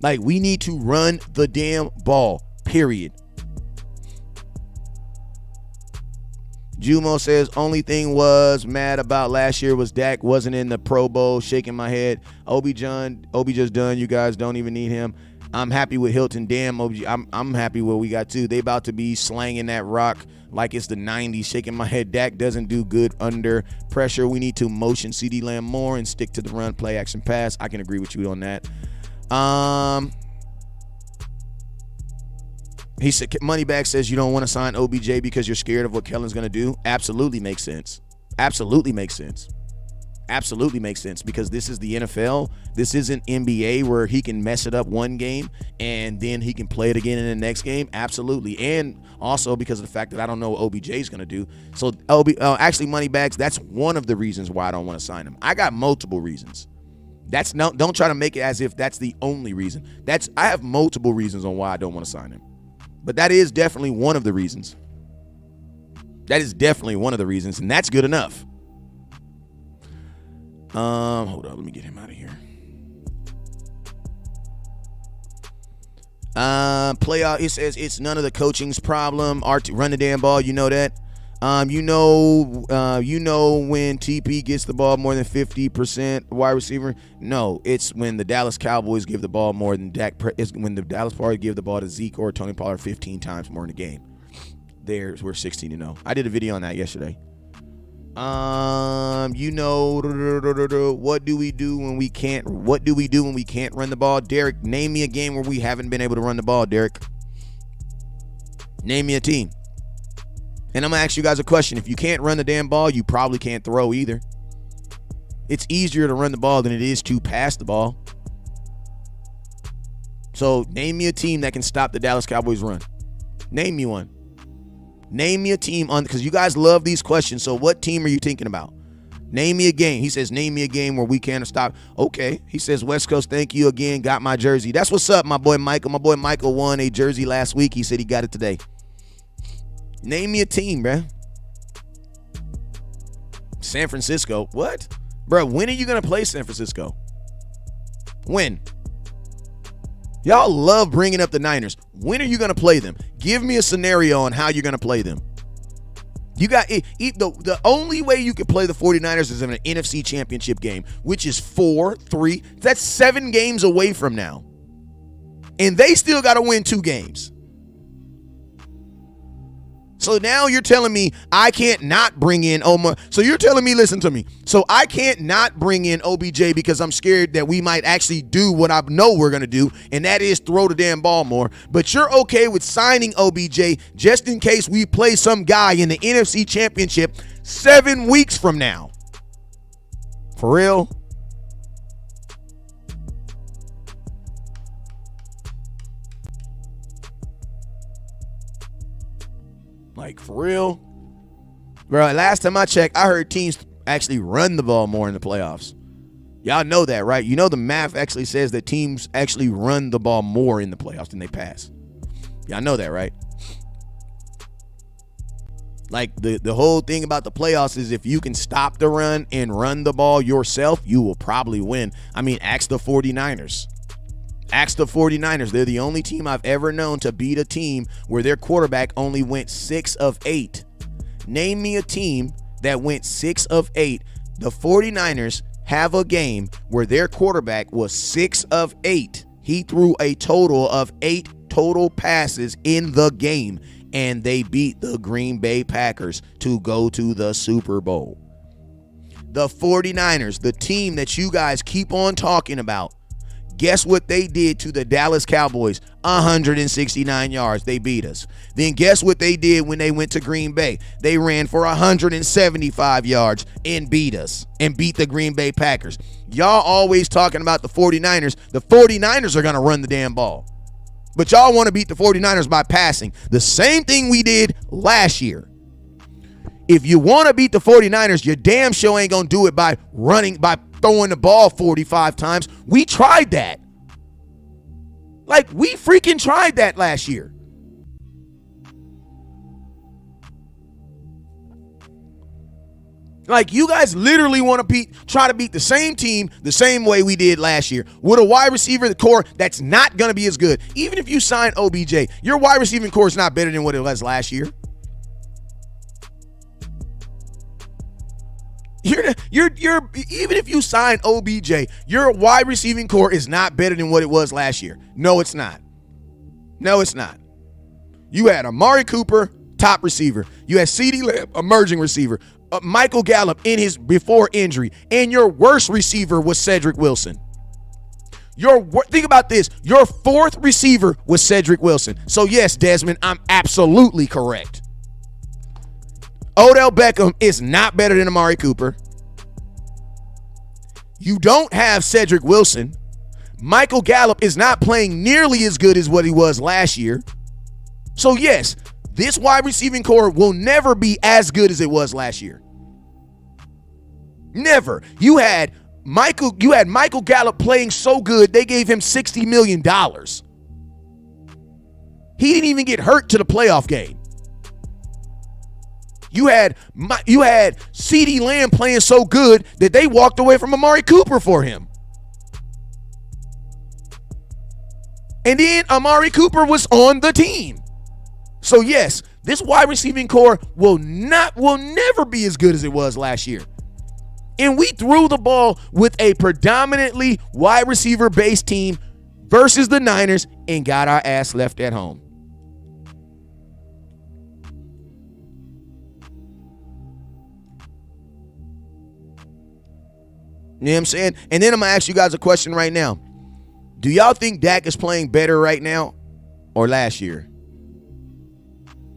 Like, we need to run the damn ball, period. Jumo says, only thing was mad about last year was Dak wasn't in the Pro Bowl. Shaking my head. OB just done. You guys don't even need him. I'm happy with Hilton. Damn, OBJ. I'm happy with what we got too. They about to be slanging that rock like it's the 90s. Shaking my head. Dak doesn't do good under pressure. We need to motion CeeDee Lamb more and stick to the run, play, action, pass. I can agree with you on that. He said, Moneybag says you don't want to sign OBJ because you're scared of what Kellen's going to do. Absolutely makes sense. Absolutely makes sense. Absolutely makes sense, because this is the NFL. This isn't NBA where he can mess it up one game and then he can play it again in the next game. Absolutely. And also because of the fact that I don't know what OBJ is going to do. So actually, Moneybags, that's one of the reasons why I don't want to sign him. I got multiple reasons. Don't try to make it as if that's the only reason. I have multiple reasons on why I don't want to sign him. But that is definitely one of the reasons. That is definitely one of the reasons, and that's good enough. Hold on, let me get him out of here. Playoff, it says it's none of the coaching's problem. Run the damn ball, you know that. You know when TP gets the ball more than 50% wide receiver. No, it's when the Dallas Cowboys give the ball more than Dak. It's when the Dallas Cowboys give the ball to Zeke or Tony Pollard 15 times more in the game. we're 16-0. I did a video on that yesterday. What do we do when we can't run the ball? Derek, name me a game where we haven't been able to run the ball, Derek. Name me a team. And I'm going to ask you guys a question. If you can't run the damn ball, you probably can't throw either. It's easier to run the ball than it is to pass the ball. So name me a team that can stop the Dallas Cowboys run. Name me one. Name me a team because you guys love these questions. So what team are you thinking about? Name me a game. He says, name me a game where we can't stop. Okay. He says, West Coast, thank you again. Got my jersey. That's what's up, my boy Michael. My boy Michael won a jersey last week. He said he got it today. Name me a team, bruh. San Francisco. What? Bro, when are you going to play San Francisco? When? Y'all love bringing up the Niners. When are you going to play them? Give me a scenario on how you're going to play them. You got the only way you could play the 49ers is in an NFC championship game, which is 4-3. That's 7 games away from now. And they still got to win 2 games. So now you're telling me I can't not bring in Omar. So you're telling me, listen to me. So I can't not bring in OBJ because I'm scared that we might actually do what I know we're going to do, and that is throw the damn ball more. But you're okay with signing OBJ just in case we play some guy in the NFC Championship 7 weeks from now. For real? Like, for real? Bro, last time I checked, I heard teams actually run the ball more in the playoffs. Y'all know that, right? You know the math actually says that teams actually run the ball more in the playoffs than they pass. Y'all know that, right? Like, the whole thing about the playoffs is if you can stop the run and run the ball yourself, you will probably win. I mean, ask the 49ers. Ask the 49ers. They're the only team I've ever known to beat a team where their quarterback only went 6 of 8. Name me a team that went 6 of 8. The 49ers have a game where their quarterback was 6 of 8. He threw a total of 8 total passes in the game, and they beat the Green Bay Packers to go to the Super Bowl. The 49ers, the team that you guys keep on talking about, guess what they did to the Dallas Cowboys? 169 yards. They beat us. Then guess what they did when they went to Green Bay? They ran for 175 yards and beat us and beat the Green Bay Packers. Y'all always talking about the 49ers. The 49ers are going to run the damn ball. But y'all want to beat the 49ers by passing. The same thing we did last year. If you want to beat the 49ers, your damn show ain't going to do it by throwing the ball 45 times. We tried that. Like, we freaking tried that last year. Like, you guys literally want to try to beat the same team the same way we did last year with a wide receiver core that's not going to be as good. Even if you sign OBJ, your wide receiving core is not better than what it was last year. You're even if you sign OBJ, your wide receiving core is not better than what it was last year. No, it's not. No, it's not. You had Amari Cooper, top receiver. You had CeeDee Lamb, emerging receiver. Michael Gallup in his before injury, and your worst receiver was Cedric Wilson. Think about this. Your 4th receiver was Cedric Wilson. So yes, Desmond, I'm absolutely correct. Odell Beckham is not better than Amari Cooper. You don't have Cedric Wilson. Michael Gallup is not playing nearly as good as what he was last year. So yes, this wide receiving core will never be as good as it was last year. Never. You had Michael Gallup playing so good, they gave him $60 million. He didn't even get hurt to the playoff game. You had CeeDee Lamb playing so good that they walked away from Amari Cooper for him. And then Amari Cooper was on the team. So yes, this wide receiving core will never be as good as it was last year. And we threw the ball with a predominantly wide receiver based team versus the Niners and got our ass left at home. You know what I'm saying? And then I'm going to ask you guys a question right now. Do y'all think Dak is playing better right now or last year?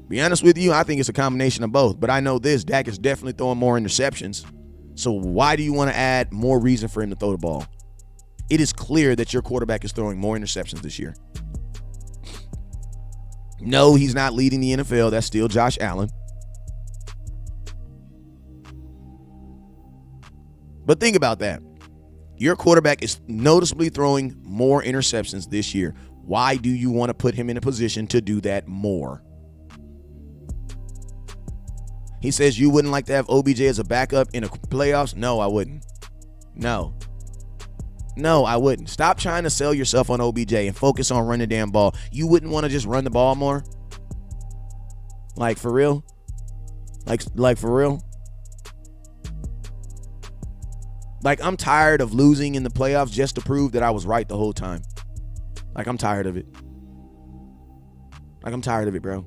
Be honest with you, I think it's a combination of both. But I know this, Dak is definitely throwing more interceptions. So why do you want to add more reason for him to throw the ball? It is clear that your quarterback is throwing more interceptions this year. No, he's not leading the NFL. That's still Josh Allen. But think about that. Your quarterback is noticeably throwing more interceptions this year. Why do you want to put him in a position to do that more? He says you wouldn't like to have OBJ as a backup in the playoffs? No, I wouldn't. No, I wouldn't. Stop trying to sell yourself on OBJ and focus on running the damn ball. You wouldn't want to just run the ball more? Like, for real? Like for real? Like, I'm tired of losing in the playoffs just to prove that I was right the whole time. Like, I'm tired of it. Like, I'm tired of it, bro.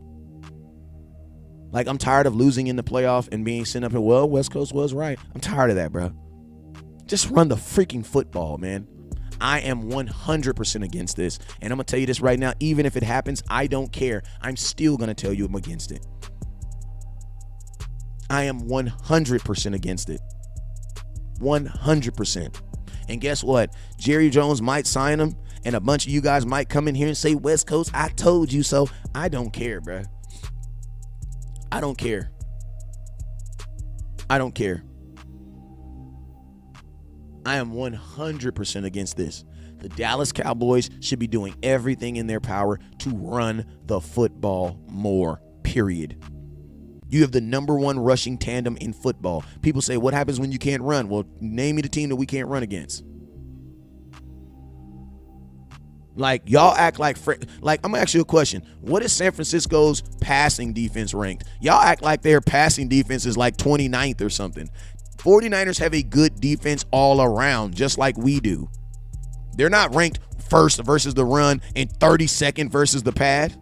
Like, I'm tired of losing in the playoff and being sent up here, well, West Coast was right. I'm tired of that, bro. Just run the freaking football, man. I am 100% against this. And I'm going to tell you this right now. Even if it happens, I don't care. I'm still going to tell you I'm against it. I am 100% against it. 100%. And guess what? Jerry Jones might sign him, and a bunch of you guys might come in here and say, West Coast, I told you so. I don't care, bro. I don't care. I don't care. I am 100% against this. The Dallas Cowboys should be doing everything in their power to run the football more, period. You have the number one rushing tandem in football. People say, what happens when you can't run? Well, name me the team that we can't run against. Like, y'all act like I'm going to ask you a question. What is San Francisco's passing defense ranked? Y'all act like their passing defense is like 29th or something. 49ers have a good defense all around, just like we do. They're not ranked first versus the run and 32nd versus the pad.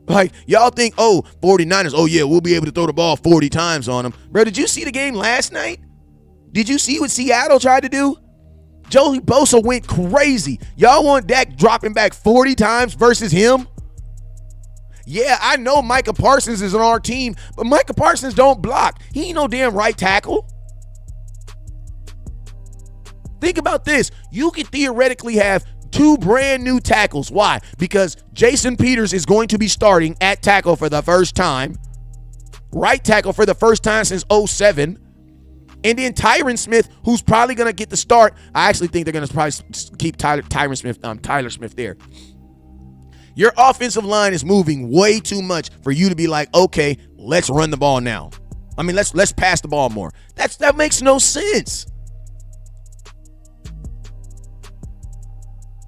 Like, y'all think, 49ers, yeah, we'll be able to throw the ball 40 times on them. Bro, did you see the game last night? Did you see what Seattle tried to do? Joey Bosa went crazy. Y'all want Dak dropping back 40 times versus him? Yeah, I know Micah Parsons is on our team, but Micah Parsons don't block. He ain't no damn right tackle. Think about this. You could theoretically have two brand new tackles. Why? Because Jason Peters is going to be starting at tackle for the first time. Right tackle for the first time since 2007. And then Tyron Smith, who's probably going to get the start. I actually think they're going to probably keep Tyler Smith there. Your offensive line is moving way too much for you to be like, okay, let's run the ball now. I mean, let's pass the ball more. That makes no sense.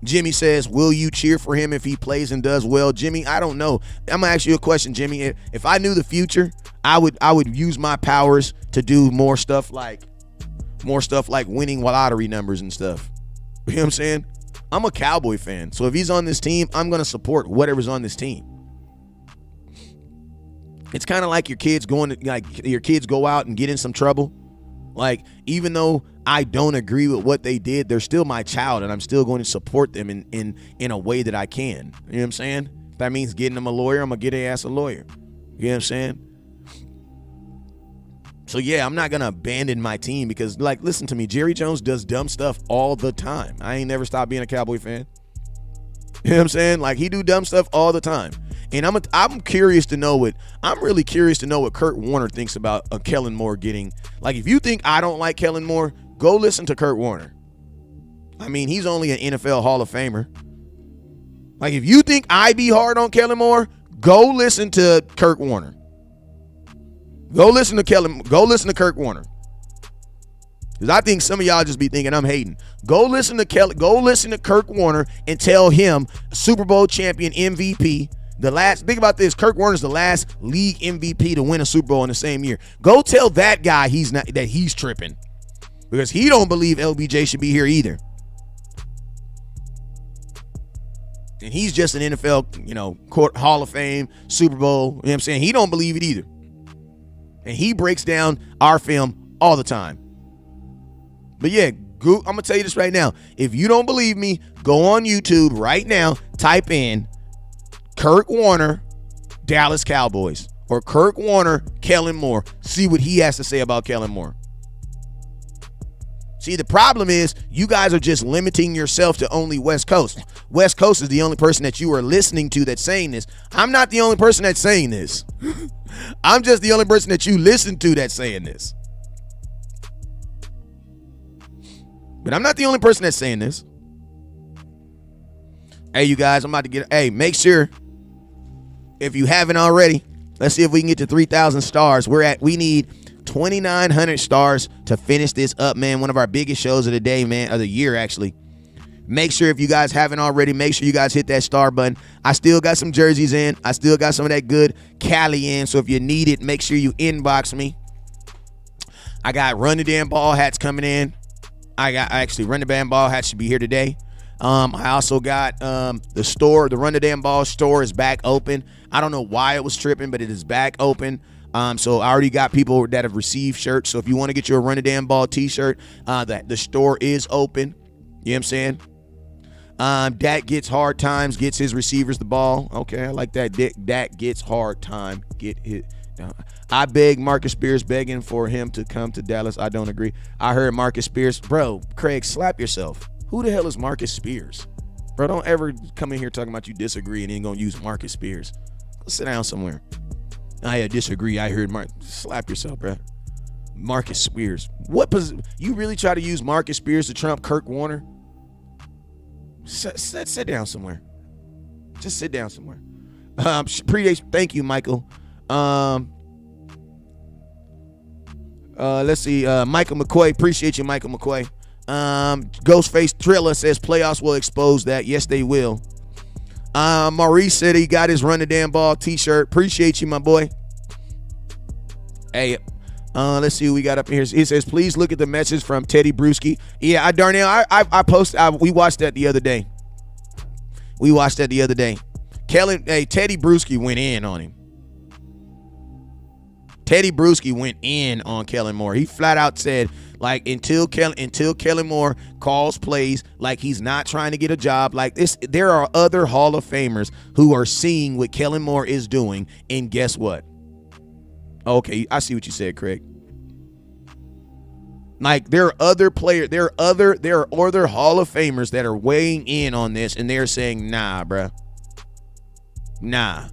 Jimmy says, will you cheer for him if he plays and does well? Jimmy, I don't know. I'm going to ask you a question, Jimmy. If I knew the future, I would use my powers to do more stuff like winning lottery numbers and stuff. You know what I'm saying? I'm a Cowboy fan. So if he's on this team, I'm going to support whatever's on this team. It's kind of like your kids go out and get in some trouble. Like, even though I don't agree with what they did, they're still my child, and I'm still going to support them in a way that I can. You know what I'm saying? If that means getting them a lawyer, I'm going to get their ass a lawyer. You know what I'm saying? So, yeah, I'm not going to abandon my team because, like, listen to me. Jerry Jones does dumb stuff all the time. I ain't never stopped being a Cowboy fan. You know what I'm saying? Like, he do dumb stuff all the time. And I'm curious to know I'm really curious to know what Kurt Warner thinks about Kellen Moore getting. Like, if you think I don't like Kellen Moore, go listen to Kurt Warner. I mean, he's only an NFL Hall of Famer. Like, if you think I be hard on Kellen Moore, go listen to Kurt Warner. Go listen to Kurt Warner. Because I think some of y'all just be thinking I'm hating. Go listen to Kurt Warner and tell him Super Bowl champion MVP. Think about this. Kurt Warner's the last league MVP to win a Super Bowl in the same year. Go tell that guy he's tripping. Because he don't believe LBJ should be here either. And he's just an NFL, Hall of Fame, Super Bowl. You know what I'm saying? He don't believe it either. And he breaks down our film all the time. But yeah, I'm going to tell you this right now. If you don't believe me, go on YouTube right now, type in Kurt Warner, Dallas Cowboys, or Kurt Warner, Kellen Moore. See what he has to say about Kellen Moore. See, the problem is you guys are just limiting yourself to only West Coast. West Coast is the only person that you are listening to that's saying this. I'm not the only person that's saying this. I'm just the only person that you listen to that's saying this. But I'm not the only person that's saying this. Hey, you guys, I'm about to hey, make sure, if you haven't already, let's see if we can get to 3,000 stars. We need 2,900 stars to finish this up, man. One of our biggest shows of the day, man, of the year, actually. Make sure, if you guys haven't already, make sure you guys hit that star button. I still got some jerseys in. I still got some of that good Cali in. So if you need it, make sure you inbox me. I got Run the Damn Ball hats coming in. Run the Damn Ball hats should be here today. I also got the store. The Run the Damn Ball store is back open. I don't know why it was tripping, but it is back open. So I already got people that have received shirts. So if you want to get your Run the Damn Ball t-shirt, the store is open. You know what I'm saying? Dak gets hard times, gets his receivers the ball. Okay, I like that. Dak gets hard time, get hit. I beg Marcus Spears, begging for him to come to Dallas. I don't agree. I heard Marcus Spears. Bro, Craig, slap yourself. Who the hell is Marcus Spears? Bro, don't ever come in here talking about you disagree and then gonna use Marcus Spears. Go sit down somewhere. I disagree. I heard slap yourself, bro. Marcus Spears. You really try to use Marcus Spears to trump Kurt Warner? Sit down somewhere. Just sit down somewhere. Thank you, Michael. Let's see. Michael McCoy. Appreciate you, Michael McCoy. Ghostface Thriller says playoffs will expose that. Yes, they will. Maurice said he got his Run the Damn Ball t-shirt. Appreciate you, my boy. Hey, let's see what we got up here. He says, please look at the message from Teddy Bruschi. Yeah, Darnell, I posted. We watched that the other day. Teddy Bruschi went in on him. Teddy Bruschi went in on Kellen Moore. He flat out said, like, until Kellen Moore calls plays, like he's not trying to get a job like this. There are other Hall of Famers who are seeing what Kellen Moore is doing, and guess what? Okay, I see what you said, Craig. Like, there are other players, there are other Hall of Famers that are weighing in on this, and they're saying, nah, bruh. Nah.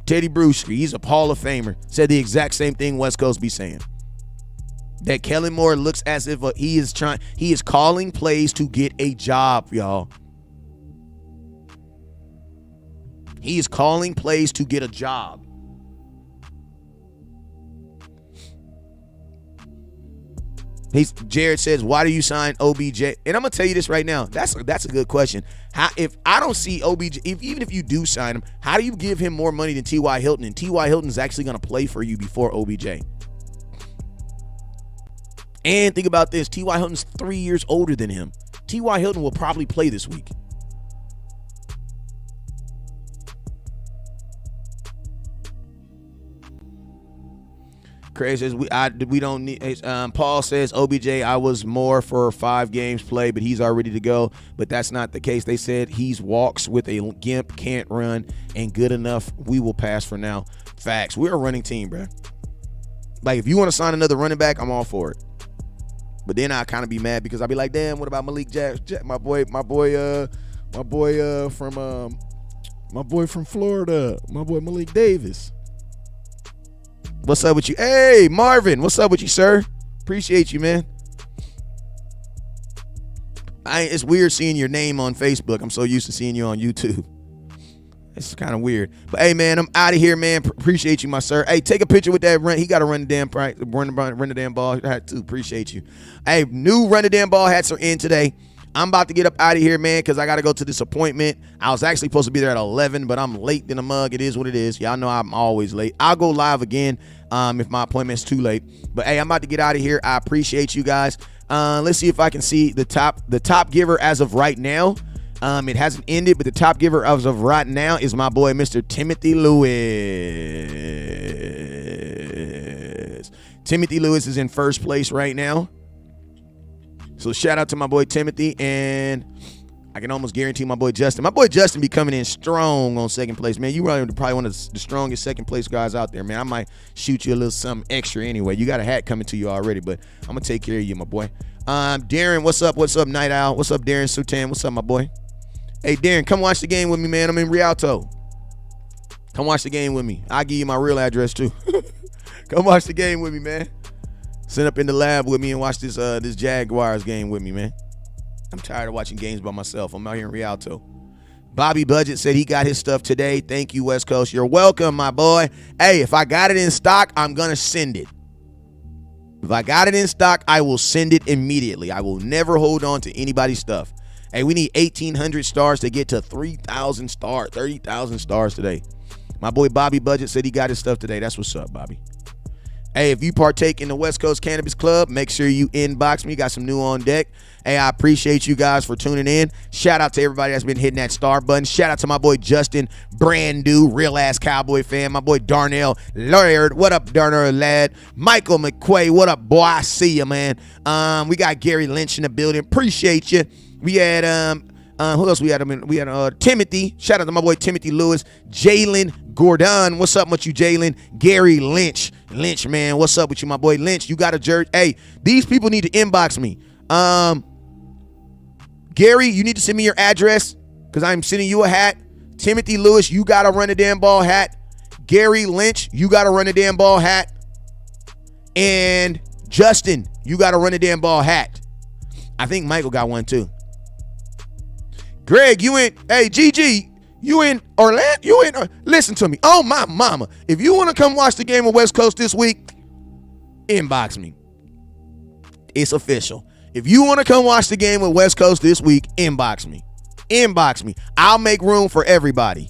Teddy Bruschi, he's a Hall of Famer, said the exact same thing West Coast be saying. That Kellen Moore looks as if he is calling plays to get a job, y'all. He is calling plays to get a job. Jared says, why do you sign OBJ? And I'm gonna tell you this right now. That's a good question. If I don't see OBJ, even if you do sign him, how do you give him more money than T.Y. Hilton? And T.Y. Hilton is actually gonna play for you before OBJ. And think about this: T.Y. Hilton's 3 years older than him. T.Y. Hilton will probably play this week. Craig says we don't need. Paul says OBJ. I was more for 5 games play, but he's all ready to go. But that's not the case. They said he's walks with a gimp, can't run, and good enough. We will pass for now. Facts. We're a running team, bro. Like, if you want to sign another running back, I'm all for it. But then I kind of be mad because I'll be like, damn, what about Malik Jack, my boy from Florida, my boy Malik Davis. What's up with you? Hey, Marvin, what's up with you, sir? Appreciate you, man. It's weird seeing your name on Facebook. I'm so used to seeing you on YouTube. It's kind of weird. But hey, man, I'm out of here, man. Appreciate you, my sir. Hey, take a picture with that run. He got to run the damn ball. I had to. Appreciate you. Hey, new Run the Damn Ball hats are in today. I'm about to get up out of here, man, because I got to go to this appointment. I was actually supposed to be there at 11, but I'm late in the mug. It is what it is. Y'all know I'm always late. I'll go live again if my appointment's too late. But, hey, I'm about to get out of here. I appreciate you guys. Let's see if I can see the top giver as of right now. It hasn't ended, but the top giver as of right now is my boy, Mr. Timothy Lewis. Timothy Lewis is in first place right now. So shout out to my boy Timothy, and I can almost guarantee my boy Justin. My boy Justin be coming in strong on second place, man. You are probably one of the strongest second place guys out there, man. I might shoot you a little something extra anyway. You got a hat coming to you already, but I'm gonna take care of you, my boy. Darren, what's up? What's up, Night Owl? What's up, Darren Sutan? What's up, my boy? Hey, Darren, come watch the game with me, man. I'm in Rialto. Come watch the game with me. I'll give you my real address too. Come watch the game with me, man. Sit up in the lab with me and watch this Jaguars game with me, man. I'm tired of watching games by myself. I'm out here in Rialto. Bobby Budget said he got his stuff today. Thank you, West Coast. You're welcome, my boy. Hey, if I got it in stock, I'm going to send it. If I got it in stock, I will send it immediately. I will never hold on to anybody's stuff. Hey, we need 1,800 stars to get to 3,000 stars, 30,000 stars today. My boy Bobby Budget said he got his stuff today. That's what's up, Bobby. Hey, if you partake in the West Coast Cannabis Club, make sure you inbox me. Got some new on deck. Hey, I appreciate you guys for tuning in. Shout out to everybody that's been hitting that star button. Shout out to my boy Justin, brand new, real-ass Cowboy fan. My boy Darnell Laird. What up, Darnell lad? Michael McQuay. What up, boy? I see you, man. We got Gary Lynch in the building. Appreciate you. We had who else we had? We had Timothy. Shout out to my boy Timothy Lewis. Jalen Gordon. What's up with you, Jalen? Gary Lynch. Lynch, man. What's up with you, my boy Lynch? You got a jersey. Hey, these people need to inbox me. Gary, you need to send me your address because I'm sending you a hat. Timothy Lewis, you got to run a damn ball hat. Gary Lynch, you got to run a damn ball hat. And Justin, you got to run a damn ball hat. I think Michael got one too. Greg, hey, GG, you in Orlando? Listen to me. Oh, my mama. If you want to come watch the game of West Coast this week, inbox me. It's official. If you want to come watch the game with West Coast this week, inbox me. Inbox me. I'll make room for everybody.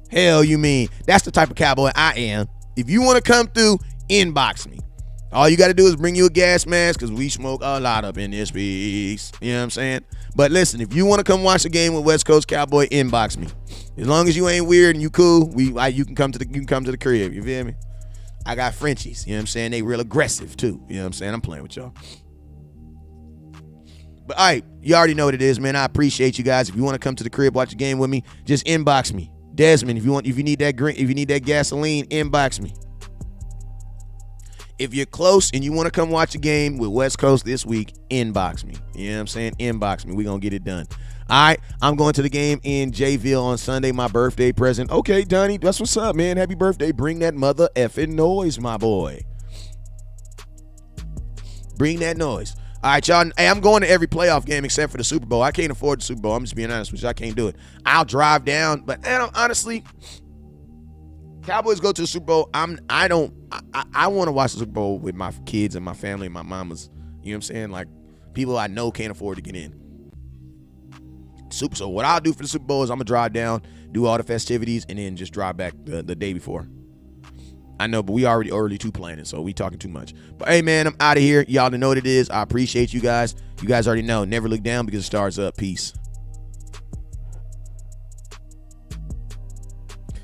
Hell, you mean? That's the type of cowboy I am. If you want to come through, inbox me. All you got to do is bring you a gas mask because we smoke a lot up in this piece. You know what I'm saying? But listen, if you want to come watch the game with West Coast Cowboy, inbox me. As long as you ain't weird and you cool, you can come to the crib. You feel me? I got Frenchies. You know what I'm saying? They real aggressive too. You know what I'm saying? I'm playing with y'all. But all right, you already know what it is, man. I appreciate you guys. If you want to come to the crib, watch the game with me, just inbox me. Desmond, if you need that gasoline, inbox me. If you're close and you want to come watch a game with West Coast this week, inbox me. You know what I'm saying? Inbox me. We're going to get it done. All right, I'm going to the game in Jayville on Sunday, my birthday present. Okay, Donnie, that's what's up, man. Happy birthday. Bring that mother effing noise, my boy. Bring that noise. All right, y'all. Hey, I'm going to every playoff game except for the Super Bowl. I can't afford the Super Bowl. I'm just being honest with you. I can't do it. I'll drive down, but honestly, Cowboys go to the Super Bowl. I want to watch the Super Bowl with my kids and my family and my mamas. You know what I'm saying? Like, people I know can't afford to get in. So what I'll do for the Super Bowl is I'm going to drive down, do all the festivities, and then just drive back the day before. I know, but we already early too planning, so we talking too much. But hey, man, I'm out of here. Y'all know what it is. I appreciate you guys. You guys already know. Never look down because the stars up. Peace.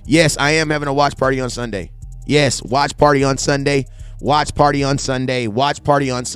Yes, I am having a watch party on Sunday. Yes, watch party on Sunday. Watch party on Sunday. Watch party on Sunday.